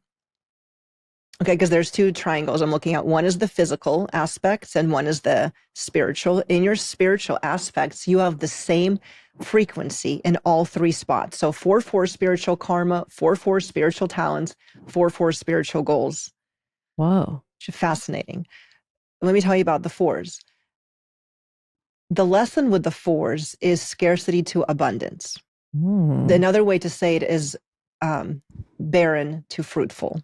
okay, because there's two triangles I'm looking at. One is the physical aspects and one is the spiritual. In your spiritual aspects, you have the same frequency in all three spots. So 4-4 spiritual karma, 4-4 spiritual talents, 4-4 spiritual goals. Whoa. Fascinating. Let me tell you about the 4s. The lesson with the 4s is scarcity to abundance. Another way to say it is barren to fruitful.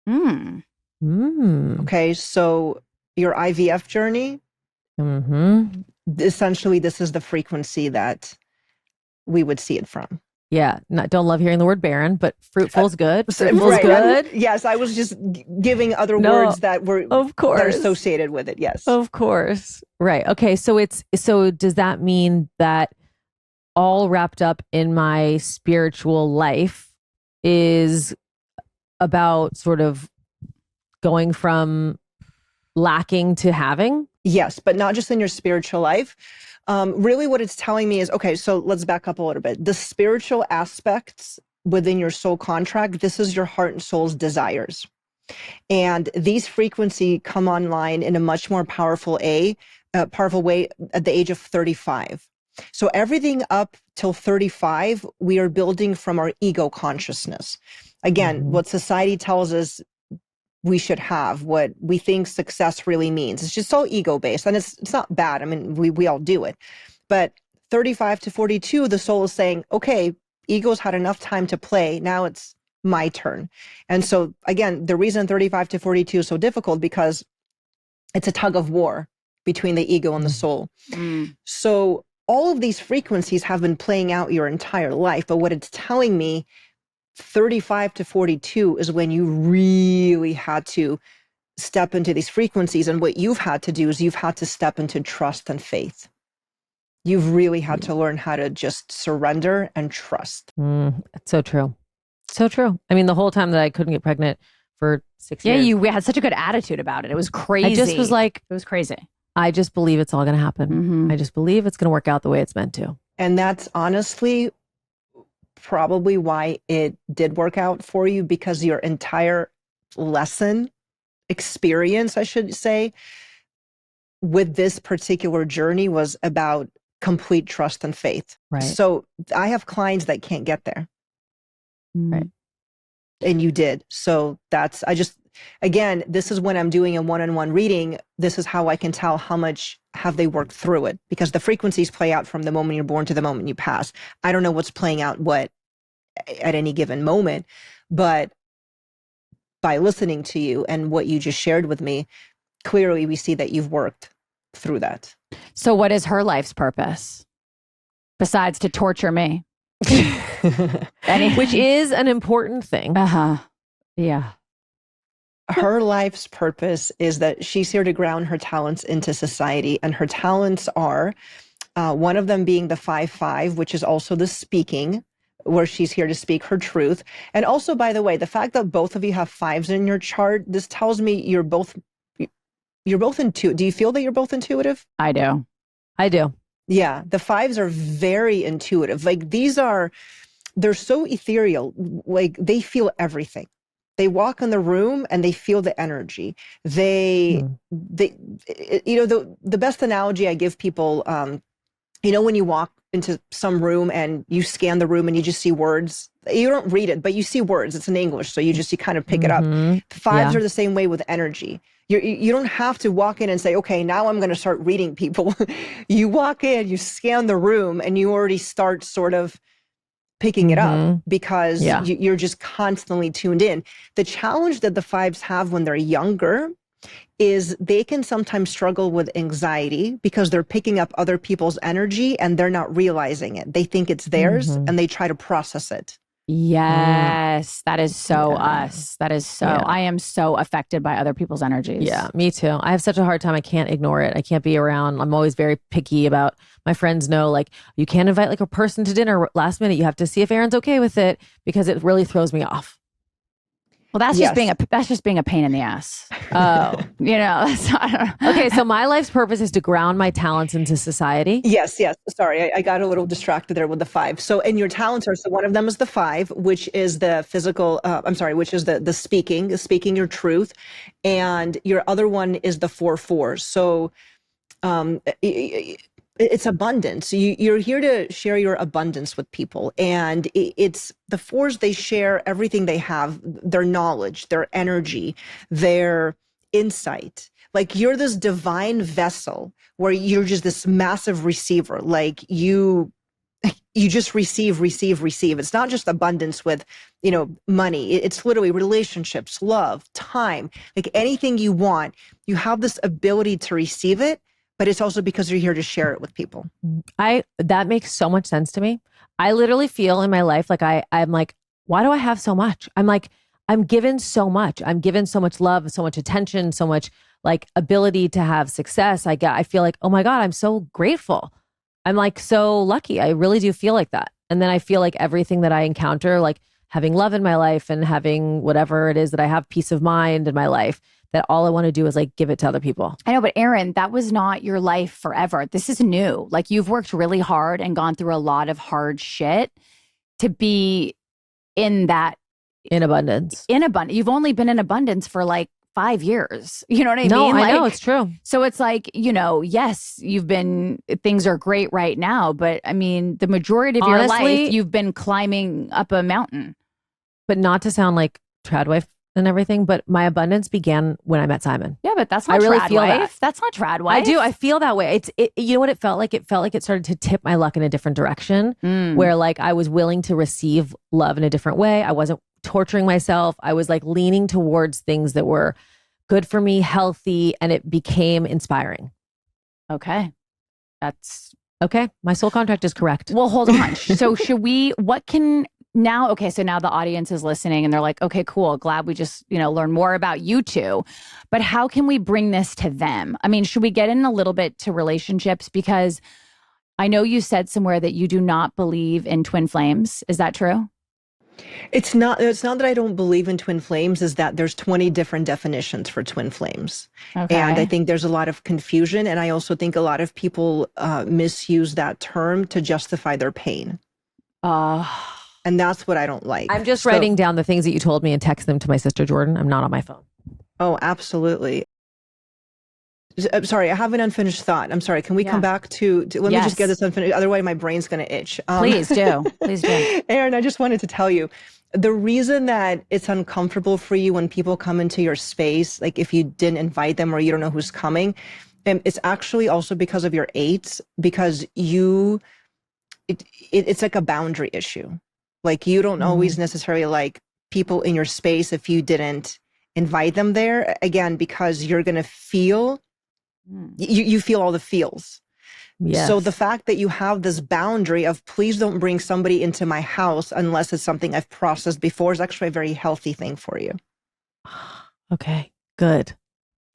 Okay, so your IVF journey, essentially this is the frequency that we would see it from. Yeah, don't love hearing the word barren, but fruitful's good. Fruitful's Right. good. Yes, I was just giving other words that were of course that are associated with it. Yes, of course. Right. Okay. So does that mean that all wrapped up in my spiritual life is about sort of going from lacking to having? Yes, but not just in your spiritual life. Really what it's telling me is, okay, so let's back up a little bit. The spiritual aspects within your soul contract, this is your heart and soul's desires. And these frequencies come online in a much more powerful way at the age of 35. So everything up till 35, we are building from our ego consciousness. Again, what society tells us we should have, what we think success really means. It's just all ego-based, and it's not bad. I mean, we all do it. But 35 to 42, the soul is saying, okay, ego's had enough time to play. Now it's my turn. And so again, the reason 35 to 42 is so difficult, because it's a tug of war between the ego and the soul. So all of these frequencies have been playing out your entire life, but what it's telling me, 35 to 42 is when you really had to step into these frequencies. And what you've had to do is you've had to step into trust and faith. You've really had to learn how to just surrender and trust. That's so true. So true. I mean, the whole time that I couldn't get pregnant for 6 years. Yeah, you had such a good attitude about it. It was crazy. I just was like, it was crazy. I just believe it's all going to happen. I just believe it's going to work out the way it's meant to. And that's honestly probably why it did work out for you, because your entire experience, I should say, with this particular journey was about complete trust and faith. Right. So I have clients that can't get there. Right. And you did. So again, this is when I'm doing a one-on-one reading. This is how I can tell how much have they worked through it, because the frequencies play out from the moment you're born to the moment you pass. I don't know what's playing out what at any given moment. But by listening to you and what you just shared with me, clearly we see that you've worked through that. So what is her life's purpose besides to torture me? Which is an important thing. Yeah. Her life's purpose is that she's here to ground her talents into society. And her talents are one of them being the 5-5, which is also the speaking, where she's here to speak her truth. And also, by the way, the fact that both of you have 5s in your chart, this tells me you're both intuitive. Do you feel that you're both intuitive? I do. Yeah, the 5s are very intuitive. Like they're so ethereal. Like they feel everything. They walk in the room and they feel the energy. The best analogy I give people, when you walk into some room and you scan the room and you just see words, you don't read it, but you see words. It's in English, so you kind of pick it up. The 5s are the same way with energy. You don't have to walk in and say, okay, now I'm going to start reading people. You walk in, you scan the room, and you already start sort of picking it up because you're just constantly tuned in. The challenge that the 5s have when they're younger is they can sometimes struggle with anxiety because they're picking up other people's energy and they're not realizing it. They think it's theirs and they try to process it. Yes, that is so us. That is so, I am so affected by other people's energies. Yeah, me too. I have such a hard time. I can't ignore it. I can't be around. I'm always very picky about, my friends know, like, you can't invite like a person to dinner last minute. You have to see if Erin's okay with it because it really throws me off. Well, that's just being a pain in the ass. Oh, that's not, okay. So my life's purpose is to ground my talents into society. Yes. Sorry, I got a little distracted there with the 5. So, and your talents are, so one of them is the 5, which is the physical, which is the speaking your truth. And your other one is the 4-4. So, it's abundance. You're here to share your abundance with people. And it's the 4s, they share everything they have, their knowledge, their energy, their insight. Like you're this divine vessel where you're just this massive receiver. Like you just receive. It's not just abundance with, money. It's literally relationships, love, time, like anything you want. You have this ability to receive it. But it's also because you're here to share it with people. That makes so much sense to me. I literally feel in my life like I'm like, why do I have so much? I'm like, I'm given so much. I'm given so much love, so much attention, so much like ability to have success. I feel like, oh my God, I'm so grateful. I'm like so lucky. I really do feel like that. And then I feel like everything that I encounter, like having love in my life and having whatever it is that I have, peace of mind in my life, that all I want to do is like give it to other people. I know, but Erin, that was not your life forever. This is new. Like you've worked really hard and gone through a lot of hard shit to be in that. In abundance. You've only been in abundance for like 5 years. You know what I mean? No, like, I know, it's true. So it's like, yes, things are great right now, but I mean, the majority of your life, you've been climbing up a mountain. But not to sound like trad wife and everything, but my abundance began when I met Simon. Yeah, but that's not trad wife. That's not trad wife. I do. I feel that way. You know what it felt like? It felt like it started to tip my luck in a different direction, where like I was willing to receive love in a different way. I wasn't torturing myself. I was like leaning towards things that were good for me, healthy, and it became inspiring. Okay. That's okay. My soul contract is correct. Well, hold on. So so now the audience is listening and they're like, okay, cool. Glad we just, learn more about you two. But how can we bring this to them? I mean, should we get in a little bit to relationships? Because I know you said somewhere that you do not believe in twin flames. Is that true? It's not that I don't believe in twin flames, is that there's 20 different definitions for twin flames. Okay. And I think there's a lot of confusion. And I also think a lot of people misuse that term to justify their pain. And that's what I don't like. I'm just writing down the things that you told me and text them to my sister, Jordan. I'm not on my phone. Oh, absolutely. I'm sorry, I have an unfinished thought. I'm sorry. Can we come back to let me just get this unfinished. Otherwise, my brain's going to itch. Please do. Please do. Erin, I just wanted to tell you, the reason that it's uncomfortable for you when people come into your space, like if you didn't invite them or you don't know who's coming, it's actually also because of your 8s, because it's like a boundary issue. Like you don't always necessarily like people in your space if you didn't invite them there, again, because you're going to feel, you feel all the feels. Yes. So the fact that you have this boundary of please don't bring somebody into my house unless it's something I've processed before is actually a very healthy thing for you. Okay, good.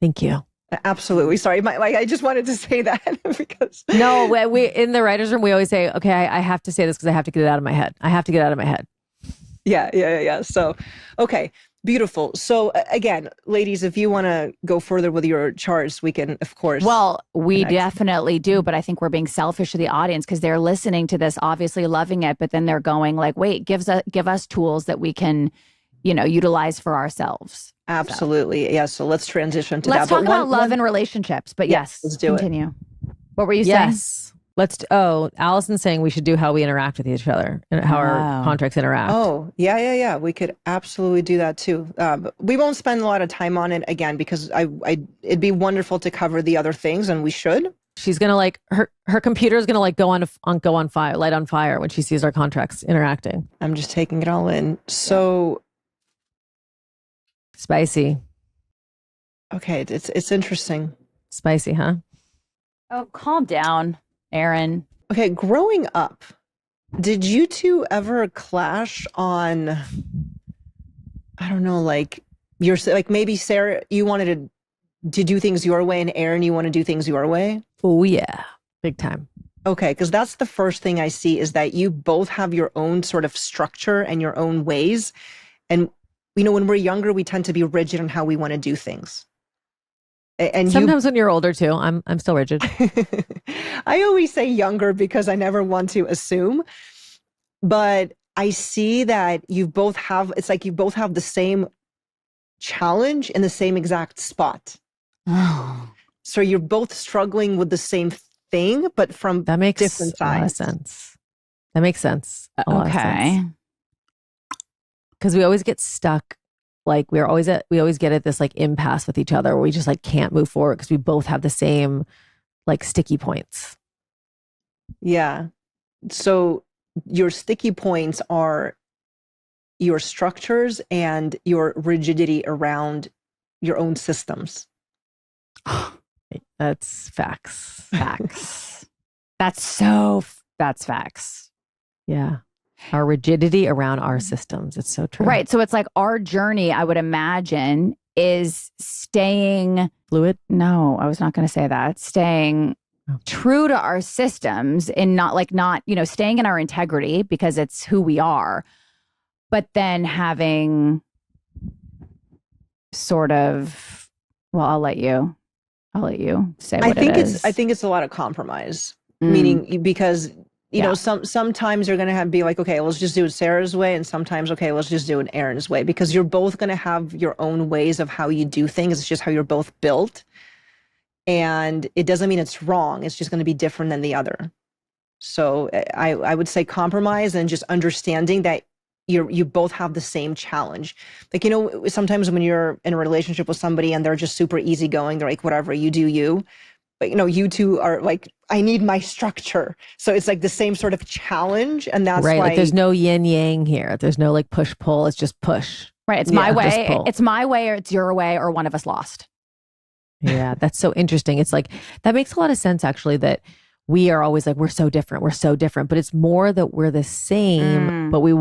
Thank you. Absolutely. Sorry. I just wanted to say that because. No, we in the writer's room, we always say, okay, I have to say this because I have to get it out of my head. I have to get it out of my head. Yeah. So, okay. Beautiful. So again, ladies, if you want to go further with your charts, we can, of course. Well, we definitely do, but I think we're being selfish to the audience because they're listening to this, obviously loving it, but then they're going like, wait, give us tools that we can, utilize for ourselves. Absolutely. Yeah. So let's transition to let's that. Talk about love and relationships, but yes, let's do continue. What were you saying? Yes. Allison's saying we should do how we interact with each other and how our contracts interact. Oh, yeah. We could absolutely do that too. But we won't spend a lot of time on it again because it'd be wonderful to cover the other things, and we should. She's gonna her computer is gonna go on fire, light on fire when she sees our contracts interacting. I'm just taking it all in. So spicy. Okay, it's interesting. Spicy, huh? Oh, calm down, Erin. Okay, growing up, did you two ever clash on, I don't know, like maybe Sarah, you wanted to do things your way, and Erin, you want to do things your way? Oh yeah, big time. Okay, because that's the first thing I see is that you both have your own sort of structure and your own ways. And, when we're younger, we tend to be rigid on how we want to do things. And sometimes when you're older too, I'm still rigid. I always say younger because I never want to assume, but I see that you both have the same challenge in the same exact spot. Oh. So you're both struggling with the same thing, but from different sides. A lot of sense. That makes sense. Okay. Because we always get stuck. Like we always get at this like impasse with each other where we just like can't move forward because we both have the same like sticky points. Yeah. So your sticky points are your structures and your rigidity around your own systems. That's facts. Facts. That's facts. Yeah. Our rigidity around our systems. It's so true. Right. So it's like our journey, I would imagine, is staying fluid. No, I was not going to say that. Staying true to our systems and not, staying in our integrity because it's who we are, but then having sort of, well, I'll let you say what it is. I think it's a lot of compromise, meaning because sometimes you're going to be like, okay, let's just do it Sarah's way. And sometimes, okay, let's just do it Erin's way, because you're both going to have your own ways of how you do things. It's just how you're both built. And it doesn't mean it's wrong. It's just going to be different than the other. So I would say compromise and just understanding that you both have the same challenge. Like, sometimes when you're in a relationship with somebody and they're just super easygoing, they're like, whatever, you do you. But, you two are like, I need my structure. So it's like the same sort of challenge. And that's right. why Like there's no yin yang here. There's no like push pull. It's just push. Right. It's my way. It's my way or it's your way or one of us lost. Yeah. That's so interesting. It's like, that makes a lot of sense actually, that we are always like, we're so different. But it's more that we're the same, but we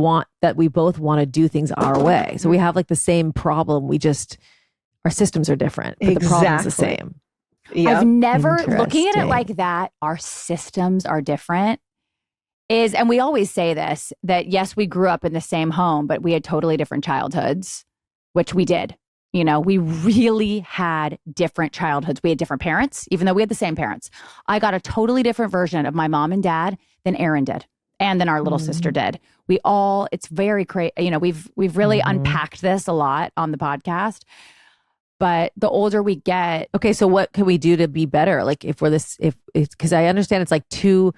both want to do things our way. So we have like the same problem. Our systems are different, but the problem's the same. Yep. I've never, looking at it like that, our systems are different, and we always say this, that yes, we grew up in the same home, but we had totally different childhoods, which we did. We really had different childhoods. We had different parents, even though we had the same parents. I got a totally different version of my mom and dad than Erin did, and then our little sister did. It's very crazy. We've really unpacked this a lot on the podcast. But the older we get, okay, so what can we do to be better? Like if because I understand it's like two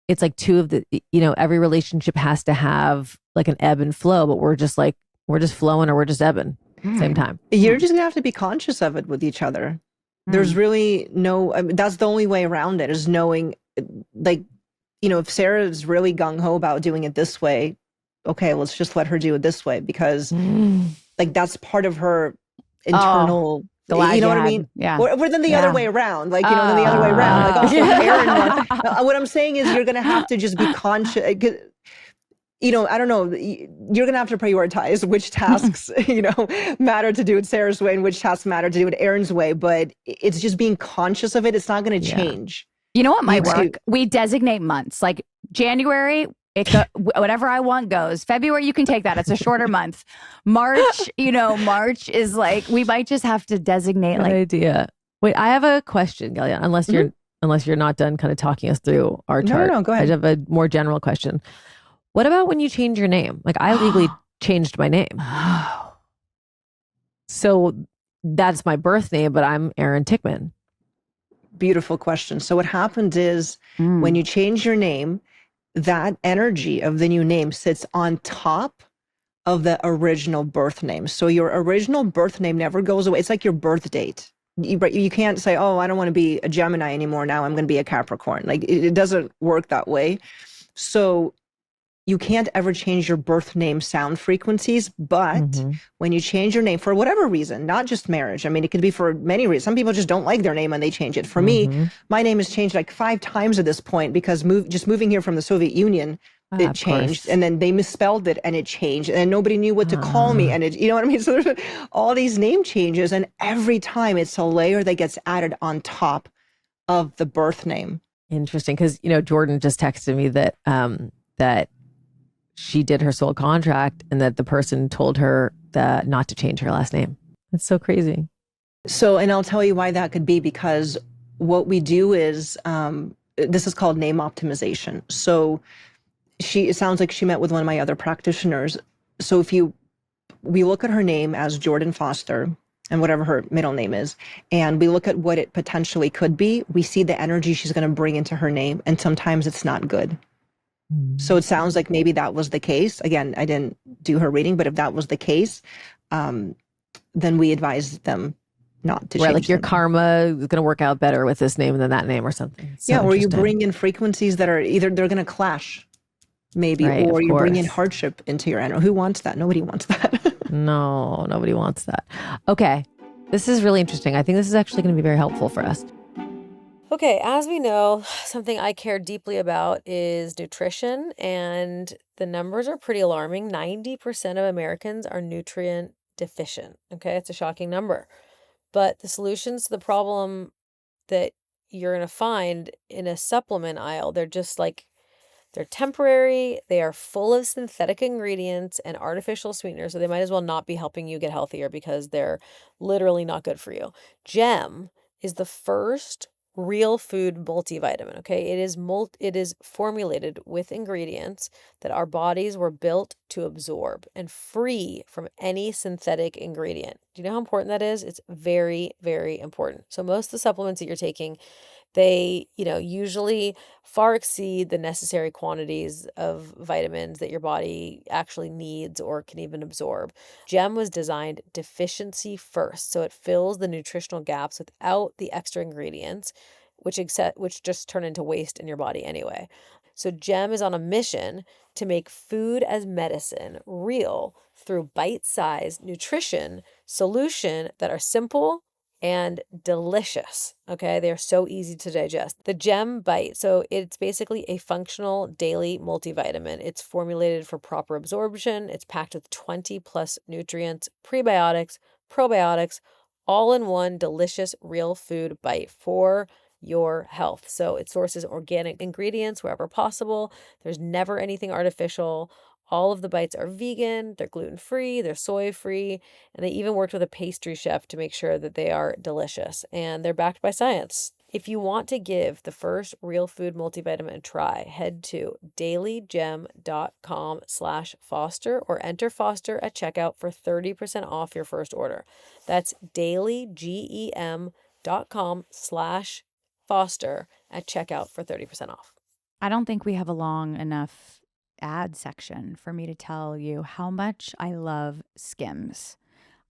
of the, every relationship has to have like an ebb and flow, but we're just flowing or we're just ebbing same time. You're just gonna have to be conscious of it with each other. There's really that's the only way around it, is knowing, like, if Sarah is really gung-ho about doing it this way, okay, let's just let her do it this way because like that's part of her Oh, internal, glad you know you what I had- mean? yeah. Or then the Yeah. other way around, like, you know, then the other way around, like, also Erin wants, what I'm saying is you're going to have to just be conscious, you know, I don't know, you're going to have to prioritize which tasks, you know, matter to do it Sarah's way and which tasks matter to do it Erin's way, but it's just being conscious of it. It's not going to change. You know what might You work? We designate months. Like January, whatever I want goes. February, you can take that. It's a shorter month. March, you know, March is like, we might just have to designate Good like, idea. Wait, I have a question, Gellyahnah, unless you're not done kind of talking us through our chart. No, go ahead. I have a more general question. What about when you change your name? Like I legally changed my name. So that's my birth name, but I'm Erin Tickman. Beautiful question. So what happens is when you change your name, that energy of the new name sits on top of the original birth name. So your original birth name never goes away. It's like your birth date. You can't say, oh, I don't want to be a Gemini anymore. Now I'm going to be a Capricorn. Like it doesn't work that way. So you can't ever change your birth name sound frequencies, but when you change your name for whatever reason, not just marriage, I mean, it could be for many reasons. Some people just don't like their name and they change it. For me, my name has changed like 5 times at this point because just moving here from the Soviet Union, it changed. And then they misspelled it and it changed. And nobody knew what to call me. And it, you know what I mean? So there's all these name changes. And every time it's a layer that gets added on top of the birth name. Interesting. Because, you know, Jordan just texted me that, that she did her soul contract and that the person told her that not to change her last name. That's so crazy. So, and I'll tell you why that could be, because what we do is, this is called name optimization. So it sounds like she met with one of my other practitioners. So we look at her name as Jordan Foster and whatever her middle name is, and we look at what it potentially could be. We see the energy she's going to bring into her name. And sometimes it's not good. So it sounds like maybe that was the case. Again, I didn't do her reading, but if that was the case, then we advised them not to change. Right, like your karma is going to work out better with this name than that name or something. Yeah, or you bring in frequencies that are either they're going to clash, maybe, right, or you bring in hardship into your energy. Who wants that? Nobody wants that. No, nobody wants that. Okay, this is really interesting. I think this is actually going to be very helpful for us. Okay, as we know, something I care deeply about is nutrition, and the numbers are pretty alarming. 90% of Americans are nutrient deficient. Okay, it's a shocking number. But the solutions to the problem that you're going to find in a supplement aisle, they're just like, they're temporary. They are full of synthetic ingredients and artificial sweeteners, so they might as well not be helping you get healthier because they're literally not good for you. Gem is the first real food multivitamin, okay? It is formulated with ingredients that our bodies were built to absorb and free from any synthetic ingredient. Do you know how important that is? It's very, very important. So most of the supplements that you're taking, they, usually far exceed the necessary quantities of vitamins that your body actually needs or can even absorb. Gem was designed deficiency first, so it fills the nutritional gaps without the extra ingredients, which just turn into waste in your body anyway. So Gem is on a mission to make food as medicine real through bite-sized nutrition solution that are simple and delicious. Okay, they're so easy to digest. The Gem Bite, so it's basically a functional daily multivitamin. It's formulated for proper absorption. It's packed with 20 plus nutrients, prebiotics, probiotics, all in one delicious real food bite for your health. So it sources organic ingredients wherever possible. There's never anything artificial. All of the bites are vegan, they're gluten-free, they're soy-free, and they even worked with a pastry chef to make sure that they are delicious, and they're backed by science. If you want to give the first real food multivitamin a try, head to dailygem.com/Foster or enter Foster at checkout for 30% off your first order. That's dailygem.com/Foster at checkout for 30% off. I don't think we have a long enough ad section for me to tell you how much I love Skims.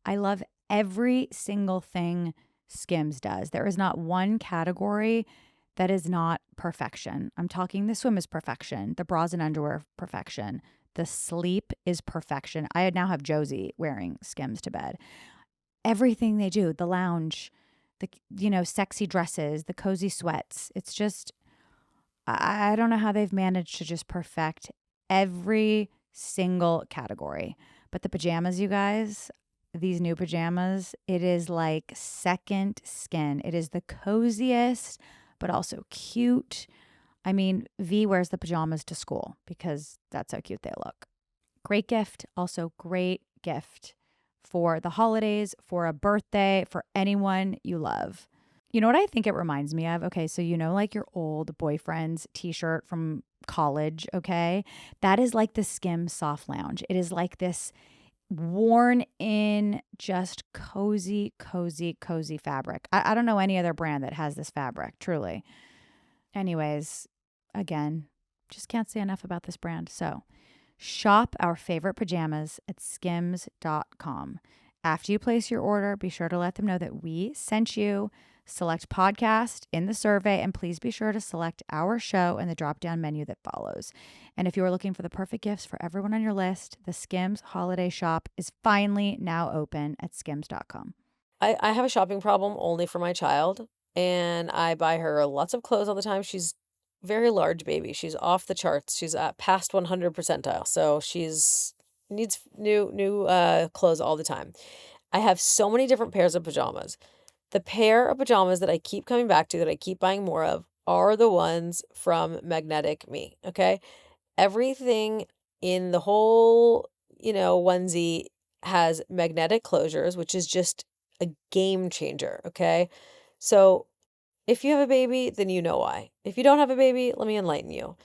I love every single thing Skims does. There is not one category that is not perfection. I'm talking the swim is perfection, the bras and underwear perfection, The sleep is perfection. I now have Josie wearing Skims to bed. Everything they do, the lounge, the sexy dresses, the cozy sweats. It's just, I don't know how they've managed to just perfect every single category. But the pajamas, you guys, these new pajamas, it is like second skin. It is the coziest, but also cute. I mean, V wears the pajamas to school because that's how cute they look. Great gift. Also great gift for the holidays, for a birthday, for anyone you love. You know what I think it reminds me of? Okay, so like your old boyfriend's t-shirt from college, okay? That is like the Skims Soft Lounge. It is like this worn in, just cozy, cozy, cozy fabric. I don't know any other brand that has this fabric, truly. Anyways, again, just can't say enough about this brand. So shop our favorite pajamas at skims.com. After you place your order, be sure to let them know that we sent you. Select podcast in the survey, and please be sure to select our show in the drop-down menu that follows. And if you are looking for the perfect gifts for everyone on your list, the Skims holiday shop is finally now open at skims.com. I have a shopping problem only for my child, and I buy her lots of clothes all the time. She's very large baby. She's off the charts. She's at past 100 percentile. So needs new clothes all the time. I have so many different pairs of pajamas. The pair of pajamas that I keep coming back to, that I keep buying more of, are the ones from Magnetic Me, okay? Everything in the whole, onesie has magnetic closures, which is just a game changer, okay? So if you have a baby, then you know why. If you don't have a baby, let me enlighten you.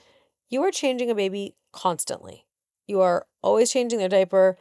You are changing a baby constantly. You are always changing their diaper.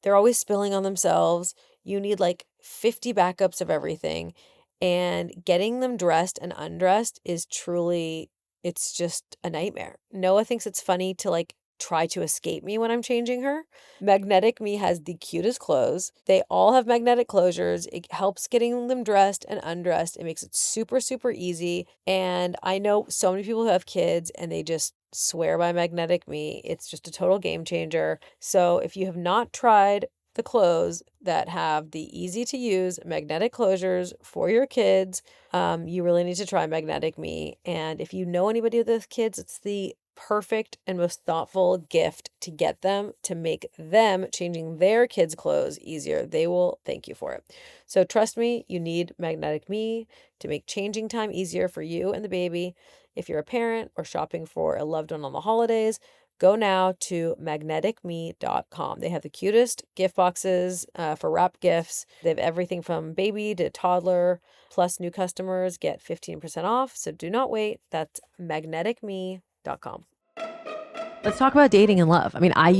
They're always spilling on themselves. You need like 50 backups of everything. And getting them dressed and undressed is truly, it's just a nightmare. Noah thinks it's funny to like try to escape me when I'm changing her. Magnetic Me has the cutest clothes. They all have magnetic closures. It helps getting them dressed and undressed. It makes it super, super easy. And I know so many people who have kids and they just swear by Magnetic Me. It's just a total game changer. So if you have not tried the clothes that have the easy to use magnetic closures for your kids, you really need to try Magnetic Me. And if you know anybody with kids, it's the perfect and most thoughtful gift to get them, to make them changing their kids' clothes easier. They will thank you for it. So trust me, you need Magnetic Me to make changing time easier for you and the baby. If you're a parent or shopping for a loved one on the holidays, go now to magneticme.com. They have the cutest gift boxes for wrap gifts. They have everything from baby to toddler. Plus, new customers get 15% off. So do not wait. That's magneticme.com. Let's talk about dating and love. I mean, I'm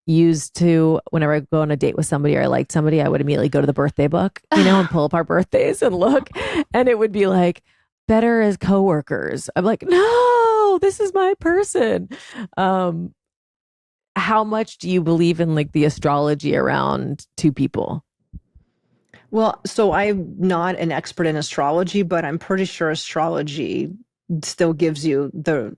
used to, whenever I go on a date with somebody or I liked somebody, I would immediately go to the birthday book, and pull up our birthdays and look, and it would be like, better as coworkers. I'm like, no, this is my person. How much do you believe in like the astrology around two people? Well, so I'm not an expert in astrology, but I'm pretty sure astrology still gives you the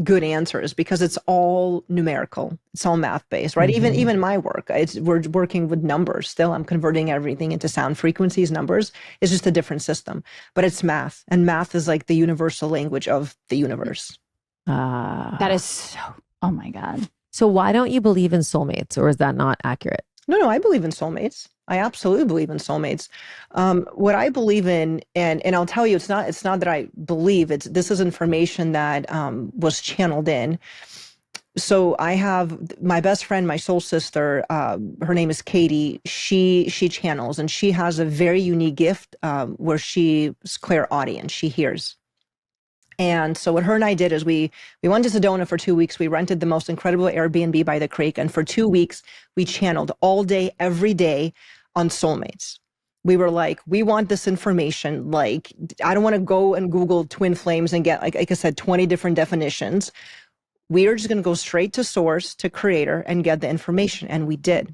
good answers because it's all numerical. It's all math based, right? Mm-hmm. Even my work, we're working with numbers. Still, I'm converting everything into sound frequencies, numbers. It's just a different system, but it's math, and math is like the universal language of the universe. That is so, oh my God. So why don't you believe in soulmates, or is that not accurate? No, I believe in soulmates. I absolutely believe in soulmates. What I believe in, and I'll tell you, it's not that I believe. This is information that was channeled in. So I have my best friend, my soul sister. Her name is Katie. She channels, and she has a very unique gift where she's clairaudient. She hears. And so what her and I did is we went to Sedona for 2 weeks. We rented the most incredible Airbnb by the creek. And for 2 weeks, we channeled all day, every day on soulmates. We were like, we want this information. Like, I don't want to go and Google twin flames and get, like I said, 20 different definitions. We are just going to go straight to source, to creator, and get the information. And we did.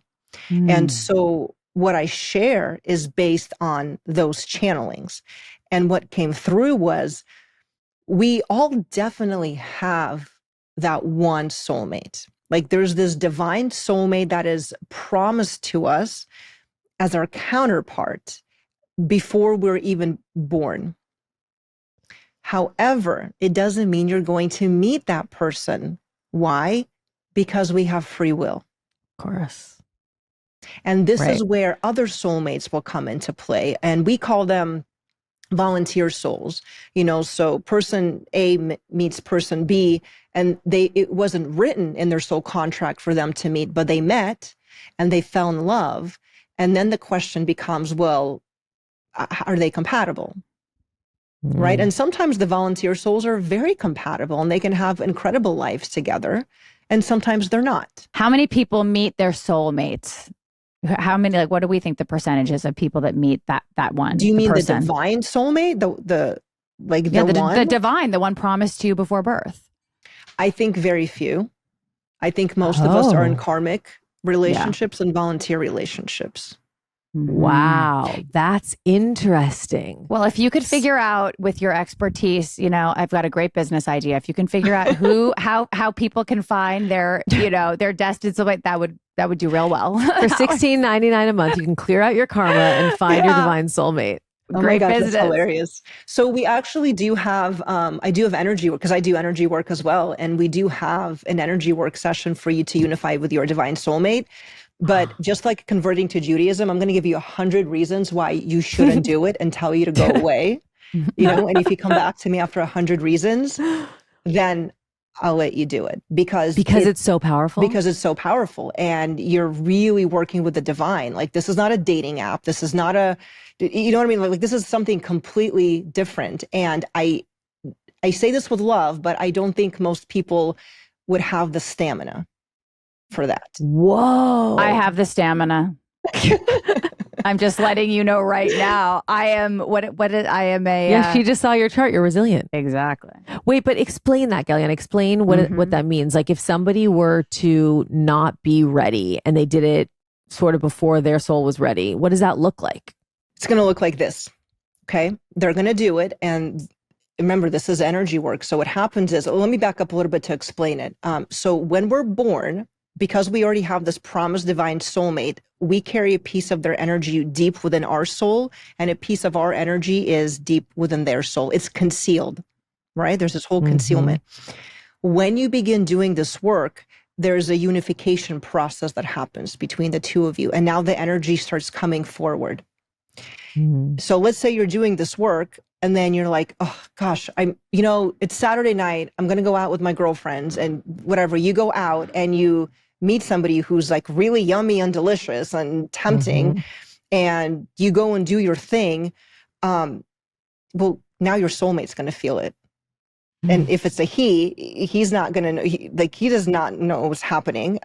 And so what I share is based on those channelings. And what came through was, we all definitely have that one soulmate. Like there's this divine soulmate that is promised to us as our counterpart before we're even born. However, it doesn't mean you're going to meet that person. Why? Because we have free will. Of course. And this Right. is where other soulmates will come into play. And we call them volunteer souls. So person A meets person B, and it wasn't written in their soul contract for them to meet, but they met and they fell in love. And then the question becomes, well, are they compatible? Right. And sometimes the volunteer souls are very compatible and they can have incredible lives together. And sometimes they're not. How many people meet their soulmates? How many, like, what do we think the percentage is of people that meet that one? Do you mean the person? divine soulmate? The one? The divine, the one promised to you before birth. I think very few. I think most of us are in karmic relationships and volunteer relationships. Wow, that's interesting. Well, if you could figure out with your expertise, I've got a great business idea. If you can figure out how people can find their, their destined soulmate, that would do real well. For $16.99 a month, you can clear out your karma and find your divine soulmate. Oh Great my gosh, business. That's hilarious. So we actually do have, I do have energy work because I do energy work as well. And we do have an energy work session for you to unify with your divine soulmate. But just like converting to Judaism, I'm going to give you 100 reasons why you shouldn't do it and tell you to go away. And if you come back to me after 100 reasons, then I'll let you do it because it's so powerful. Because it's so powerful, and you're really working with the divine. Like this is not a dating app. This is not you know what I mean? Like this is something completely different. And I say this with love, but I don't think most people would have the stamina for that. Whoa. I have the stamina. I'm just letting you know right now. I am I am a Yeah, she just saw your chart. You're resilient. Exactly. Wait, but explain that, Gellyahnah. Explain what that means. Like if somebody were to not be ready and they did it sort of before their soul was ready, what does that look like? It's going to look like this. Okay. They're going to do it. And remember, this is energy work. So what happens is, let me back up a little bit to explain it. So when we're born, because we already have this promised divine soulmate, we carry a piece of their energy deep within our soul, and a piece of our energy is deep within their soul. It's concealed, right? There's this whole concealment. When you begin doing this work, there's a unification process that happens between the two of you. And now the energy starts coming forward. So let's say you're doing this work and then you're like, oh gosh, it's Saturday night. I'm going to go out with my girlfriends and whatever. You go out and you meet somebody who's like really yummy and delicious and tempting, and you go and do your thing. Well, now your soulmate's going to feel it. And if it's a he's not going to know, he does not know what's happening.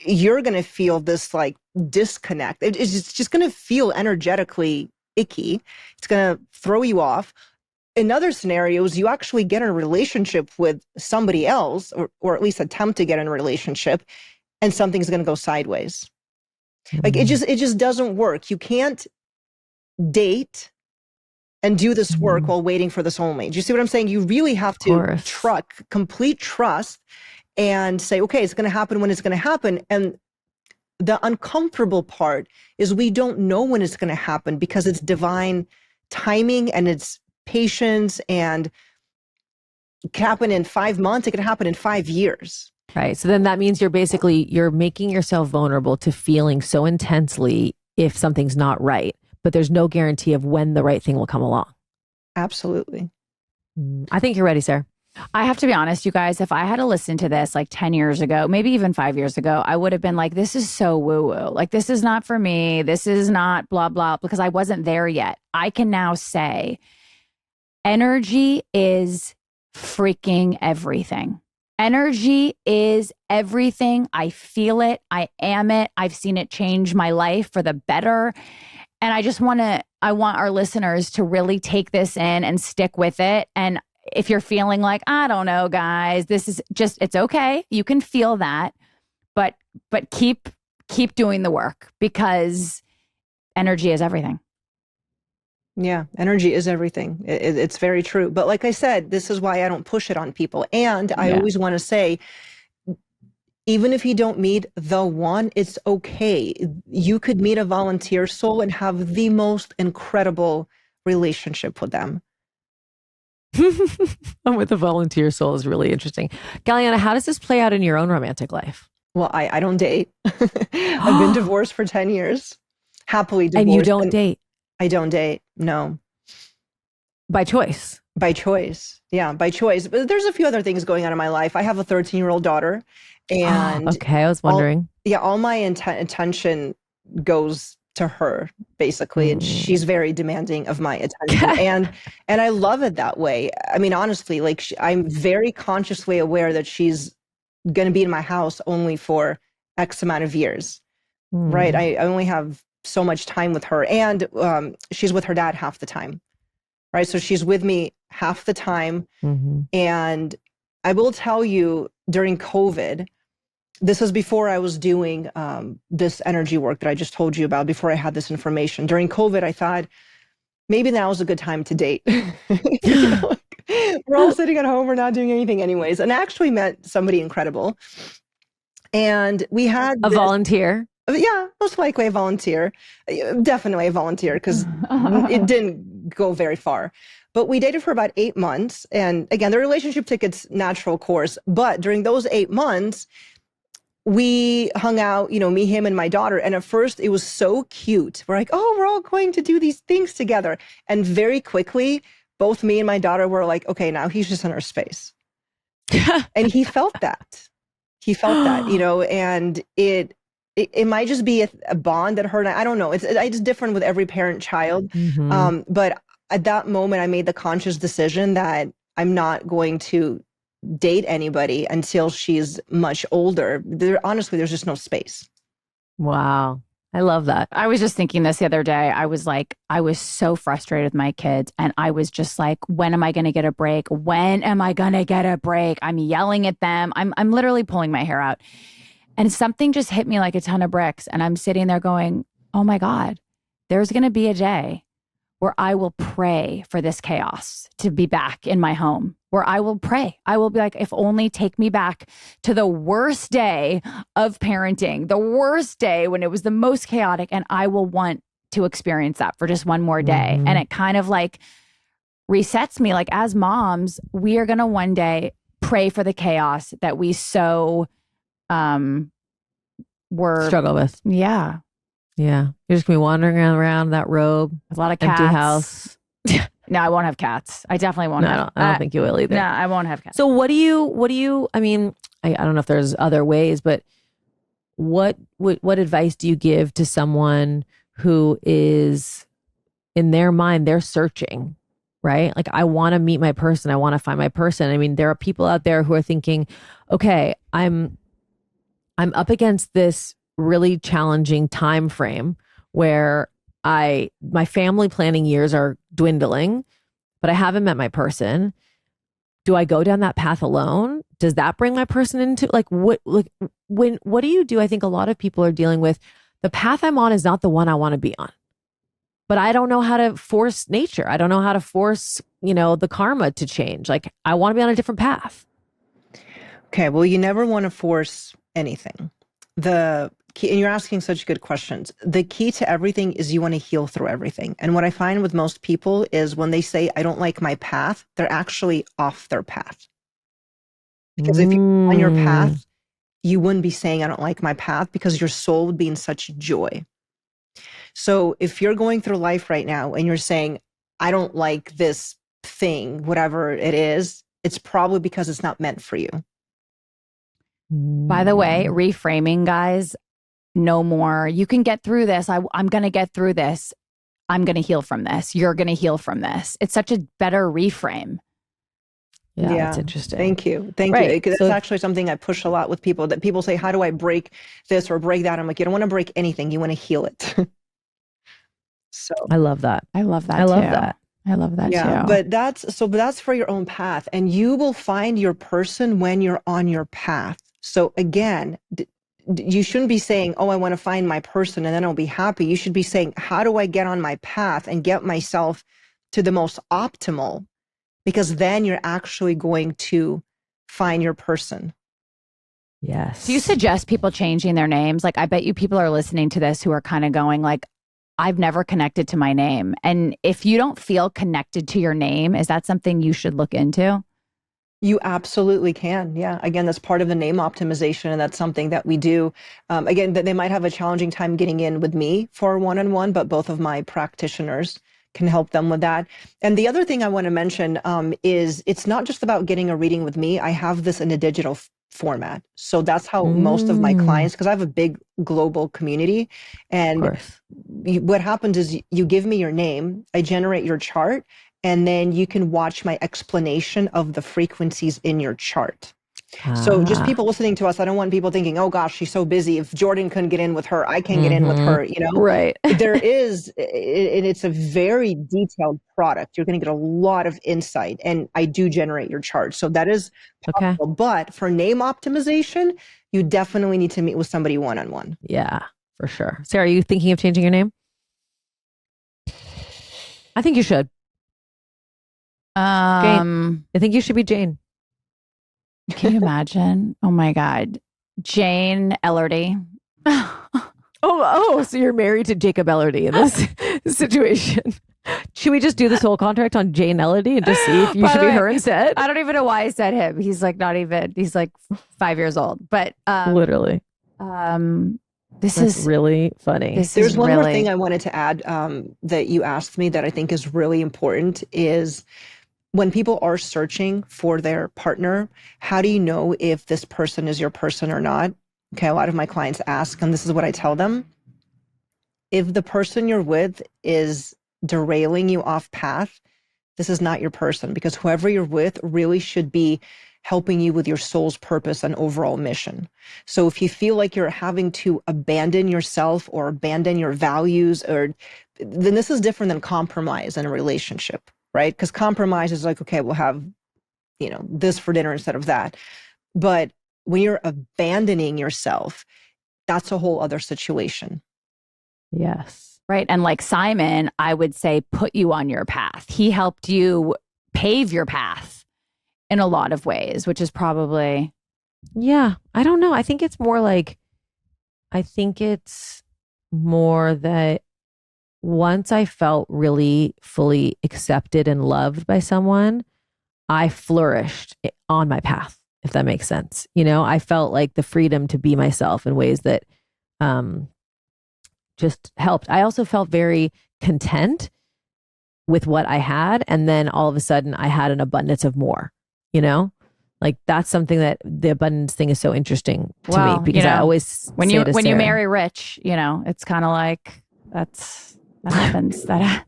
You're going to feel this like disconnect. It's just going to feel energetically icky. It's going to throw you off. In other scenarios, you actually get in a relationship with somebody else, or at least attempt to get in a relationship, and something's going to go sideways. Like it just doesn't work. You can't date and do this work while waiting for the soulmate. Do you see what I'm saying? You really have to complete trust and say, okay, it's going to happen when it's going to happen. And the uncomfortable part is we don't know when it's going to happen because it's divine timing and it's patience, and it can happen in 5 months. It can happen in 5 years. Right. So then that means you're making yourself vulnerable to feeling so intensely if something's not right, but there's no guarantee of when the right thing will come along. Absolutely. I think you're ready, Sarah. I have to be honest, you guys, if I had to listen to this like 10 years ago, maybe even 5 years ago, I would have been like, this is so woo-woo. Like, this is not for me. This is not blah, blah, because I wasn't there yet. I can now say energy is freaking everything. Energy is everything. I feel it. I am it. I've seen it change my life for the better. And I want our listeners to really take this in and stick with it. And if you're feeling like, I don't know, guys, this is just, it's okay. You can feel that, but keep doing the work because energy is everything. Yeah, energy is everything. It's very true. But like I said, this is why I don't push it on people. And I always want to say, even if you don't meet the one, it's okay. You could meet a volunteer soul and have the most incredible relationship with them. With the volunteer soul is really interesting. Gellyahnah, how does this play out in your own romantic life? Well, I don't date. I've been divorced for 10 years, happily divorced. And you don't date? I don't date, no. By choice? By choice, yeah, by choice. But there's a few other things going on in my life. I have a 13-year-old daughter. And okay, I was wondering. All my attention goes to her, basically. And she's very demanding of my attention. and I love it that way. I mean, honestly, like I'm very consciously aware that she's going to be in my house only for X amount of years, right? I only have so much time with her. And she's with her dad half the time, right? So she's with me half the time. And I will tell you, during COVID, this was before I was doing this energy work that I just told you about, before I had this information. During COVID, I thought, maybe now is a good time to date. You know, like, we're all sitting at home, we're not doing anything anyways. And I actually met somebody incredible. And we had a volunteer. Yeah, most likely a volunteer. Definitely a volunteer, because it didn't go very far. But we dated for about 8 months. And again, the relationship took its natural course. But during those 8 months, we hung out, you know, me, him, and my daughter. And at first it was so cute. We're like, oh, we're all going to do these things together. And very quickly, both me and my daughter were like, okay, now he's just in our space. And he felt that. He felt that, you know, and it might just be a bond that her and I don't know. It's different with every parent child. But at that moment, I made the conscious decision that I'm not going to date anybody until she's much older. Honestly, there's just no space. Wow. I love that. I was just thinking this the other day. I was so frustrated with my kids. And I was just like, when am I going to get a break? When am I going to get a break? I'm yelling at them. I'm literally pulling my hair out. And something just hit me like a ton of bricks. And I'm sitting there going, oh my God, there's going to be a day where I will pray for this chaos to be back in my home, where I will pray. I will be like, if only take me back to the worst day of parenting, the worst day when it was the most chaotic, and I will want to experience that for just one more day. And it kind of like resets me. Like, as moms, we are going to one day pray for the chaos that we so struggle with. Yeah. Yeah. You're just going to be wandering around that robe. A lot of cats. Empty house. No, I won't have cats. I definitely won't have. I don't think you will either. No, I won't have cats. So what do you, I mean, I don't know if there's other ways, but what advice do you give to someone who is, in their mind, they're searching, right? Like, I want to meet my person. I want to find my person. I mean, there are people out there who are thinking, okay, I'm up against this really challenging time frame where my family planning years are dwindling, but I haven't met my person. Do I go down that path alone? Does that bring my person into what do you do? I think a lot of people are dealing with, the path I'm on is not the one I want to be on, but I don't know how to force nature. I don't know how to force, the karma to change. Like, I want to be on a different path. Okay. Well, you never want to force anything. The key, and you're asking such good questions. The key to everything is you want to heal through everything. And what I find with most people is when they say, I don't like my path, they're actually off their path. Because if you're on your path, you wouldn't be saying, I don't like my path, because your soul would be in such joy. So if you're going through life right now and you're saying, I don't like this thing, whatever it is, it's probably because it's not meant for you. By the way, reframing, guys, no more. You can get through this. I'm going to get through this. I'm going to heal from this. You're going to heal from this. It's such a better reframe. Yeah, that's interesting. Thank you. Thank you. That's actually something I push a lot with people, that people say, how do I break this or break that? I'm like, you don't want to break anything. You want to heal it. So I love that. I love that. Yeah, too. but that's for your own path, and you will find your person when you're on your path. So again, you shouldn't be saying, oh, I want to find my person and then I'll be happy. You should be saying, how do I get on my path and get myself to the most optimal? Because then you're actually going to find your person. Yes. Do you suggest people changing their names? Like, I bet you people are listening to this who are kind of going like, I've never connected to my name. And if you don't feel connected to your name, is that something you should look into? You absolutely can. Yeah. Again, that's part of the name optimization. And that's something that we do. Again, that they might have a challenging time getting in with me for one-on-one, but both of my practitioners can help them with that. And the other thing I want to mention is it's not just about getting a reading with me. I have this in a digital format. So that's how most of my clients, because I have a big global community. And what happens is you give me your name, I generate your chart, and then you can watch my explanation of the frequencies in your chart. So just people listening to us, I don't want people thinking, oh gosh, she's so busy. If Jordan couldn't get in with her, I can get in with her, you know? Right. There is, and it's a very detailed product. You're going to get a lot of insight, and I do generate your chart. So that is possible. But for name optimization, you definitely need to meet with somebody one-on-one. Yeah, for sure. Sarah, are you thinking of changing your name? I think you should. Jane. I think you should be Jane. Can you imagine? Oh my God. Jane Ellerty. So you're married to Jacob Ellerty in this situation. Should we just do this whole contract on Jane Ellerty and just see if you should be her instead? I don't even know why I said him. He's like he's like 5 years old. But literally. This That's is really funny. There's one more thing I wanted to add that you asked me that I think is really important is when people are searching for their partner, how do you know if this person is your person or not? Okay, a lot of my clients ask, and this is what I tell them. If the person you're with is derailing you off path, this is not your person, because whoever you're with really should be helping you with your soul's purpose and overall mission. So if you feel like you're having to abandon yourself or abandon your values, then this is different than compromise in a relationship, right? Because compromise is like, okay, we'll have, this for dinner instead of that. But when you're abandoning yourself, that's a whole other situation. Yes. Right. And like Simon, I would say, put you on your path. He helped you pave your path in a lot of ways, which is probably. Yeah. I don't know. I think it's more that once I felt really fully accepted and loved by someone, I flourished on my path, if that makes sense. I felt like the freedom to be myself in ways that just helped. I also felt very content with what I had. And then all of a sudden I had an abundance of more, like that's something that the abundance thing is so interesting to me, because I always, when you marry rich, it's kind of like that happens. That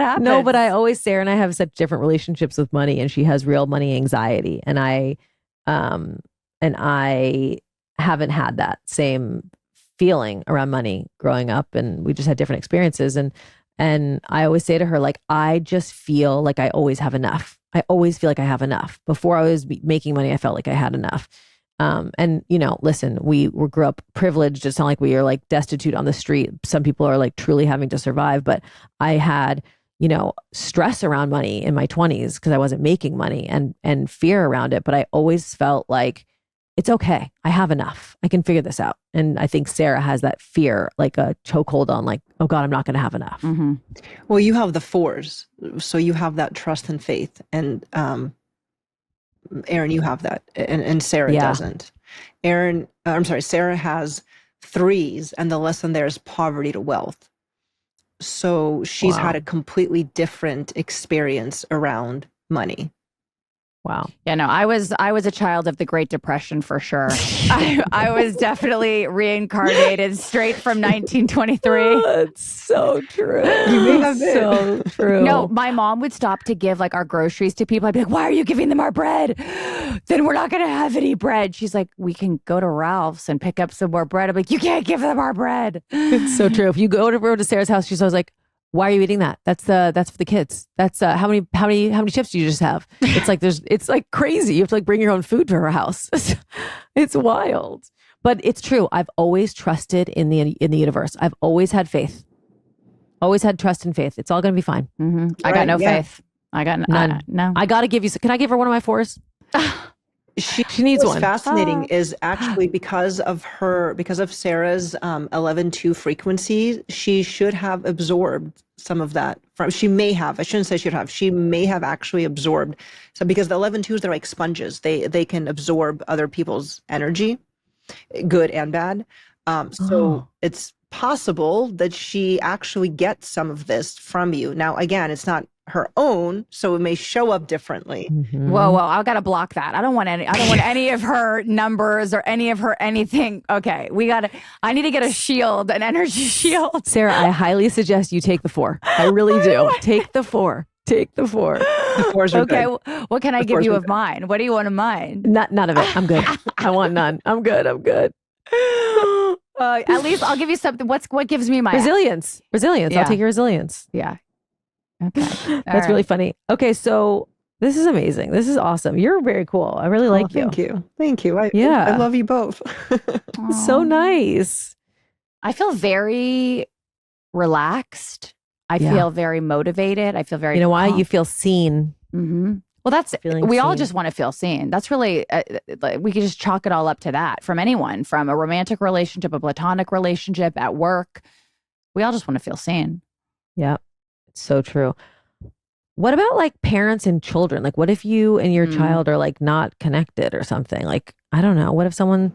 happens. No, but I always, Sarah and I have such different relationships with money, and she has real money anxiety. And I haven't had that same feeling around money growing up, and we just had different experiences. And I always say to her, like, I just feel like I always have enough. I always feel like I have enough. Before I was making money, I felt like I had enough. And listen, we grew up privileged. It's not like we are like destitute on the street. Some people are like truly having to survive, but I had, stress around money in my 20s because I wasn't making money, and fear around it. But I always felt like it's okay. I have enough. I can figure this out. And I think Sarah has that fear, like a chokehold on, like, oh God, I'm not going to have enough. Mm-hmm. Well, you have the 4s. So you have that trust and faith. And Erin, you have that. And Sarah doesn't. Sarah has 3s. And the lesson there is poverty to wealth. So she's had a completely different experience around money. Wow. Yeah, no, I was a child of the Great Depression for sure. I was definitely reincarnated straight from 1923. Oh, that's so true. You may have been. So true. No, my mom would stop to give like our groceries to people. I'd be like, why are you giving them our bread? Then we're not going to have any bread. She's like, we can go to Ralph's and pick up some more bread. I'm like, you can't give them our bread. It's so true. If you go to Sarah's house, she's always like, why are you eating that? That's for the kids. That's how many chips do you just have? It's like crazy. You have to like bring your own food to her house. It's wild. But it's true. I've always trusted in the universe. I've always had faith. Always had trust and faith. It's all going to be fine. I got no faith. I got none. No. I got to give you. Can I give her one of my 4s? She needs What's one. fascinating is actually because of Sarah's 11-2 frequency, she should have absorbed some of that she may have, I shouldn't say should have, she may have actually absorbed. So because the 11-2s, they're like sponges. They can absorb other people's energy, good and bad. So it's possible that she actually gets some of this from you. Now, again, it's not her own, so it may show up differently. Whoa, I gotta block that. I don't want any of her numbers or any of her anything. Okay, I need to get a shield, an energy shield. Sarah, I highly suggest you take the 4. I really do. Take the 4. Take the 4. The 4s are Okay, good. what can I give you of mine? What do you want of mine? None of it. I'm good. I want none. I'm good. At least I'll give you something. What gives me my Resilience. Yeah. I'll take your resilience. Yeah. Okay. That's really funny. Okay, so this is amazing. This is awesome. You're very cool. I really like you. Thank you. Yeah. I love you both. So nice. I feel very relaxed. I Yeah. feel very motivated. I feel very. You know why? You feel seen. Mm-hmm. Well, that's Feeling we all seen. just want to feel seen. That's really we could just chalk it all up to that from anyone, from a romantic relationship, a platonic relationship, at work. We all just want to feel seen. Yeah. It's so true. What about like parents and children? Like what if you and your child are like not connected or something? Like, I don't know. What if someone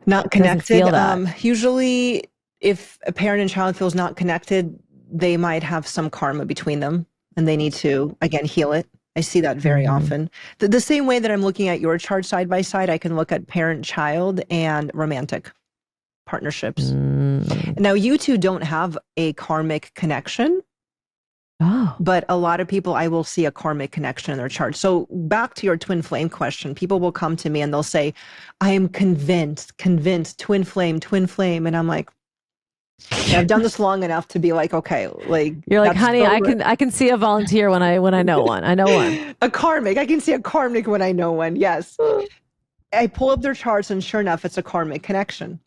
Not doesn't connected. feel that? Usually, if a parent and child feels not connected, they might have some karma between them, and they need to again heal it. I see that very often. The same way that I'm looking at your chart side by side, I can look at parent-child and romantic partnerships. Now, you two don't have a karmic connection, Oh. but a lot of people, I will see a karmic connection in their chart. So back to your twin flame question, people will come to me and they'll say, I am convinced, twin flame. And I'm like, I've done this long enough to be like, okay, like You're like, that's honey, so I can see a volunteer when I know one. I know one. a karmic. I can see a karmic when I know one. Yes. I pull up their charts and sure enough, it's a karmic connection.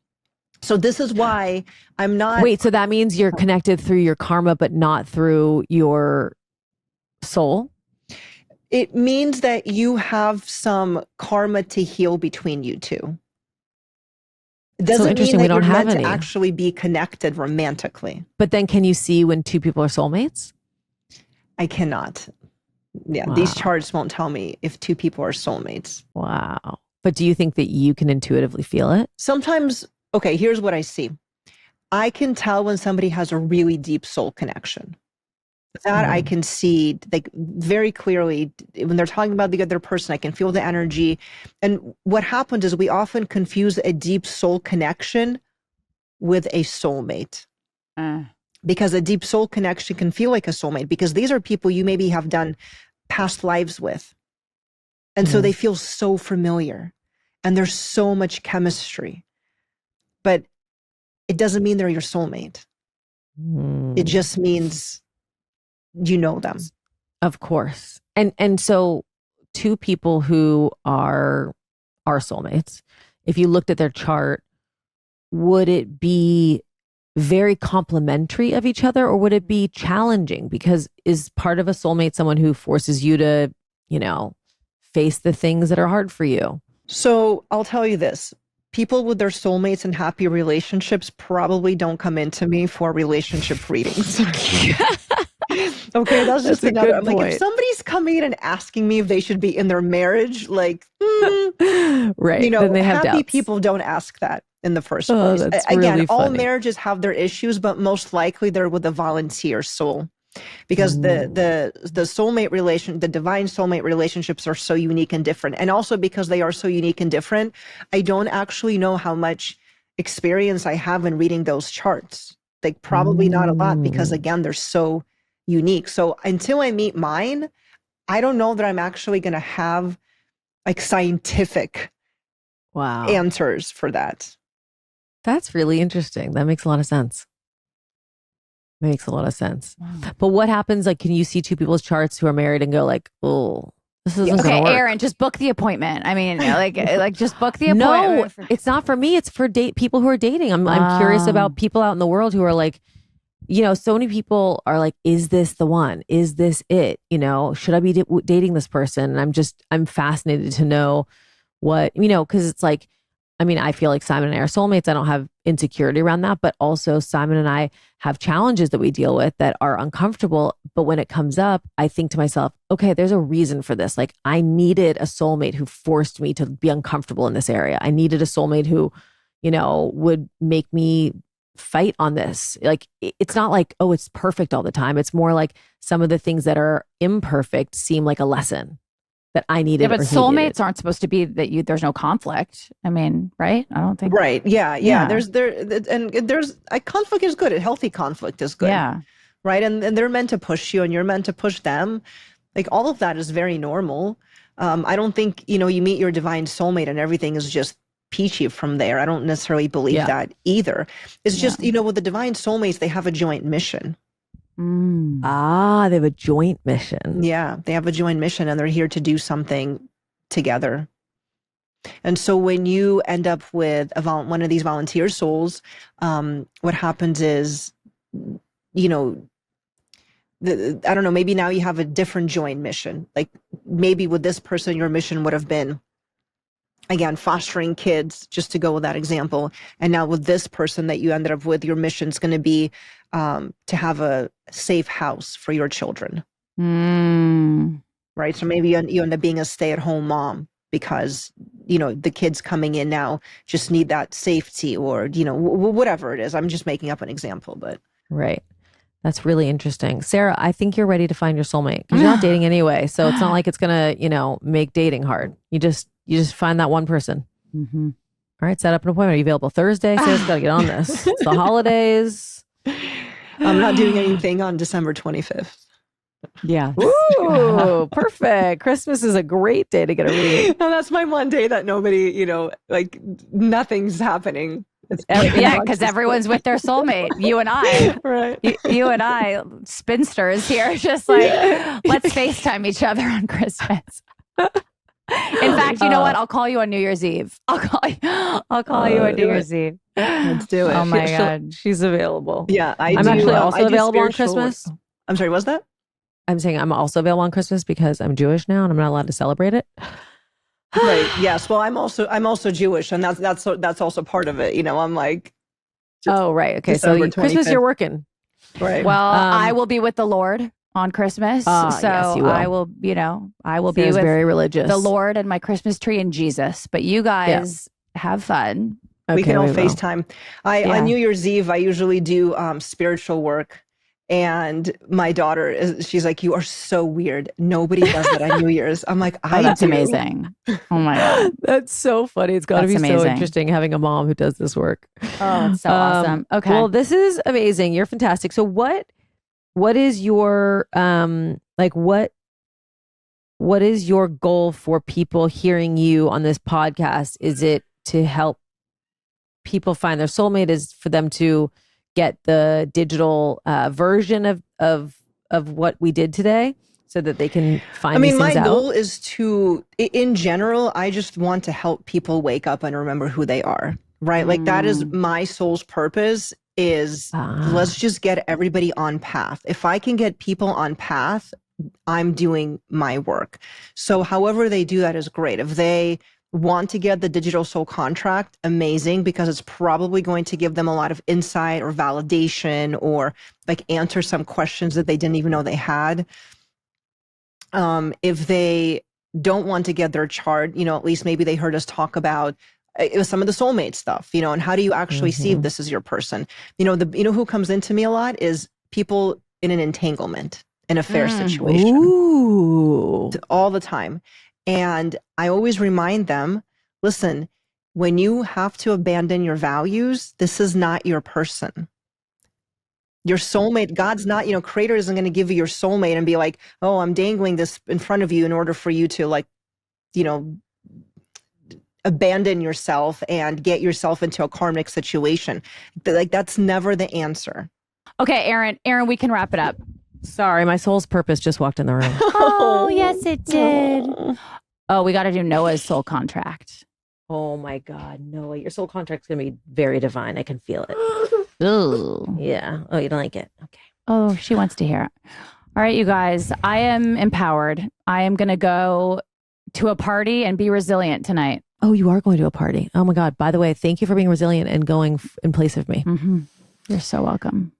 So this is why I'm not. Wait, so that means you're connected through your karma, but not through your soul? It means that you have some karma to heal between you two. It doesn't mean interesting, that we don't you're have meant any. to actually be connected romantically. But then can you see when two people are soulmates? I cannot. Yeah, these charts won't tell me if two people are soulmates. Wow. But do you think that you can intuitively feel it? Sometimes, okay, here's what I see. I can tell when somebody has a really deep soul connection. That I can see like very clearly when they're talking about the other person. I can feel the energy. And what happens is we often confuse a deep soul connection with a soulmate. Because a deep soul connection can feel like a soulmate because these are people you maybe have done past lives with. And so they feel so familiar and there's so much chemistry. But it doesn't mean they're your soulmate. It just means you know them. Of course. And so two people who are soulmates, if you looked at their chart, would it be very complementary of each other or would it be challenging? Because is part of a soulmate someone who forces you to, face the things that are hard for you? So I'll tell you this. People with their soulmates and happy relationships probably don't come into me for relationship readings. Okay, that's just another. I'm like, if somebody's coming in and asking me if they should be in their marriage, like, right, then they have happy doubts. people don't ask that in the first place. That's Again, really all funny. marriages have their issues, but most likely they're with a volunteer soul. Because the soulmate relation, the divine soulmate relationships are so unique and different. And also because they are so unique and different, I don't actually know how much experience I have in reading those charts. Like probably not a lot because again, they're so unique. So until I meet mine, I don't know that I'm actually going to have like scientific answers for that. That's really interesting. That makes a lot of sense. Makes a lot of sense. But what happens, like, can you see two people's charts who are married and go like, oh, This isn't Okay, gonna work. Erin, just book the appointment. I mean, like just book the No, appointment. it's not for me. It's for people who are dating. I'm curious about people out in the world who are like, so many people are like, is this the one? Is this it? Should I be dating this person? And I'm fascinated to know what, because it's like, I feel like Simon and I are soulmates. I don't have insecurity around that, but also Simon and I have challenges that we deal with that are uncomfortable. But when it comes up, I think to myself, okay, there's a reason for this. Like I needed a soulmate who forced me to be uncomfortable in this area. I needed a soulmate who, would make me fight on this. Like it's not like, oh, it's perfect all the time. It's more like some of the things that are imperfect seem like a lesson that I needed. Yeah, but or he soulmates needed. aren't supposed to be that there's no conflict. I mean, right? I don't think. Right. Yeah. Yeah. There's conflict is good. A healthy conflict is good. Yeah. Right. And they're meant to push you and you're meant to push them. Like all of that is very normal. I don't think, you meet your divine soulmate and everything is just peachy from there. I don't necessarily believe that either. It's just, with the divine soulmates, they have a joint mission. Mm. They have a joint mission. Yeah, they have a joint mission and they're here to do something together. And so when you end up with one of these volunteer souls, what happens is, I don't know, maybe now you have a different joint mission. Like maybe with this person, your mission would have been, again, fostering kids, just to go with that example. And now with this person that you ended up with, your mission's going to be to have a safe house for your children. Right. So maybe you end up being a stay-at-home mom because, the kids coming in now just need that safety or, whatever it is. I'm just making up an example, but. Right. That's really interesting. Sarah, I think you're ready to find your soulmate because you're not dating anyway. So it's not like it's going to, make dating hard. You just find that one person. Mm-hmm. All right. Set up an appointment. Are you available Thursday? Sarah's got to get on this. It's the holidays. I'm not doing anything on December 25th. Yeah. Ooh, perfect. Christmas is a great day to get a read. No, that's my one day that nobody, like nothing's happening. Yeah, because everyone's with their soulmate. You and I, right? You and I, spinsters here, just like let's FaceTime each other on Christmas. In fact, you know what? I'll call you on New Year's Eve. I'll call you on New Year's Eve. Let's do it. Oh my God, she's available. Yeah, I'm actually also available on Christmas. I'm sorry, what's that? I'm saying I'm also available on Christmas because I'm Jewish now and I'm not allowed to celebrate it. Right. Yes. Well, I'm also Jewish, and that's also part of it. I'm like. Oh, right. Okay. December So Christmas, 25th. you're working. Right. Well, I will be with the Lord on Christmas. So yes, you will. I will, I will be Sarah's with very religious. the Lord and my Christmas tree and Jesus. But you guys have fun. We can all will. FaceTime. On New Year's Eve, I usually do spiritual work. And my daughter she's like, you are so weird. Nobody does that on New Year's. I'm like, that's amazing. Oh my God. That's so funny. It's got to be amazing. so interesting having a mom who does this work. Oh, it's so awesome. Okay. Well, this is amazing. You're fantastic. So what is your, what is your goal for people hearing you on this podcast? Is it to help people find their soulmate? Is for them to get the digital version of what we did today so that they can find these things my out? goal is to, in general, I just want to help people wake up and remember who they are, right? Like that is my soul's purpose is let's just get everybody on path. If I can get people on path, I'm doing my work. So however they do that is great. If they want to get the digital soul contract, amazing, because it's probably going to give them a lot of insight or validation or like answer some questions that they didn't even know they had. If they don't want to get their chart, at least maybe they heard us talk about some of the soulmate stuff, and how do you actually see if this is your person? Who comes into me a lot is people in an entanglement, an affair situation. Ooh. All the time. And I always remind them, listen, when you have to abandon your values, this is not your person. Your soulmate, God's not, Creator isn't going to give you your soulmate and be like, oh, I'm dangling this in front of you in order for you to abandon yourself and get yourself into a karmic situation. Like that's never the answer. Okay, Erin, we can wrap it up. Sorry, my soul's purpose just walked in the room. Oh, yes, it did. Oh, we got to do Noah's soul contract. Oh my God, Noah, your soul contract's gonna be very divine. I can feel it. Ooh. Yeah. Oh, you don't like it? Okay. Oh, she wants to hear it. All right, you guys, I am empowered. I am going to go to a party and be resilient tonight. Oh, you are going to a party. Oh my God. By the way, thank you for being resilient and going in place of me. Mm-hmm. You're so welcome.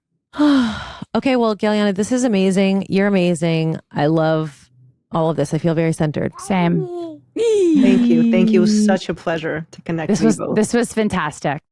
Okay, well, Gellyahnah, this is amazing. You're amazing. I love all of this. I feel very centered. Same. Thank you. Thank you. It was such a pleasure to connect with you both. This was fantastic.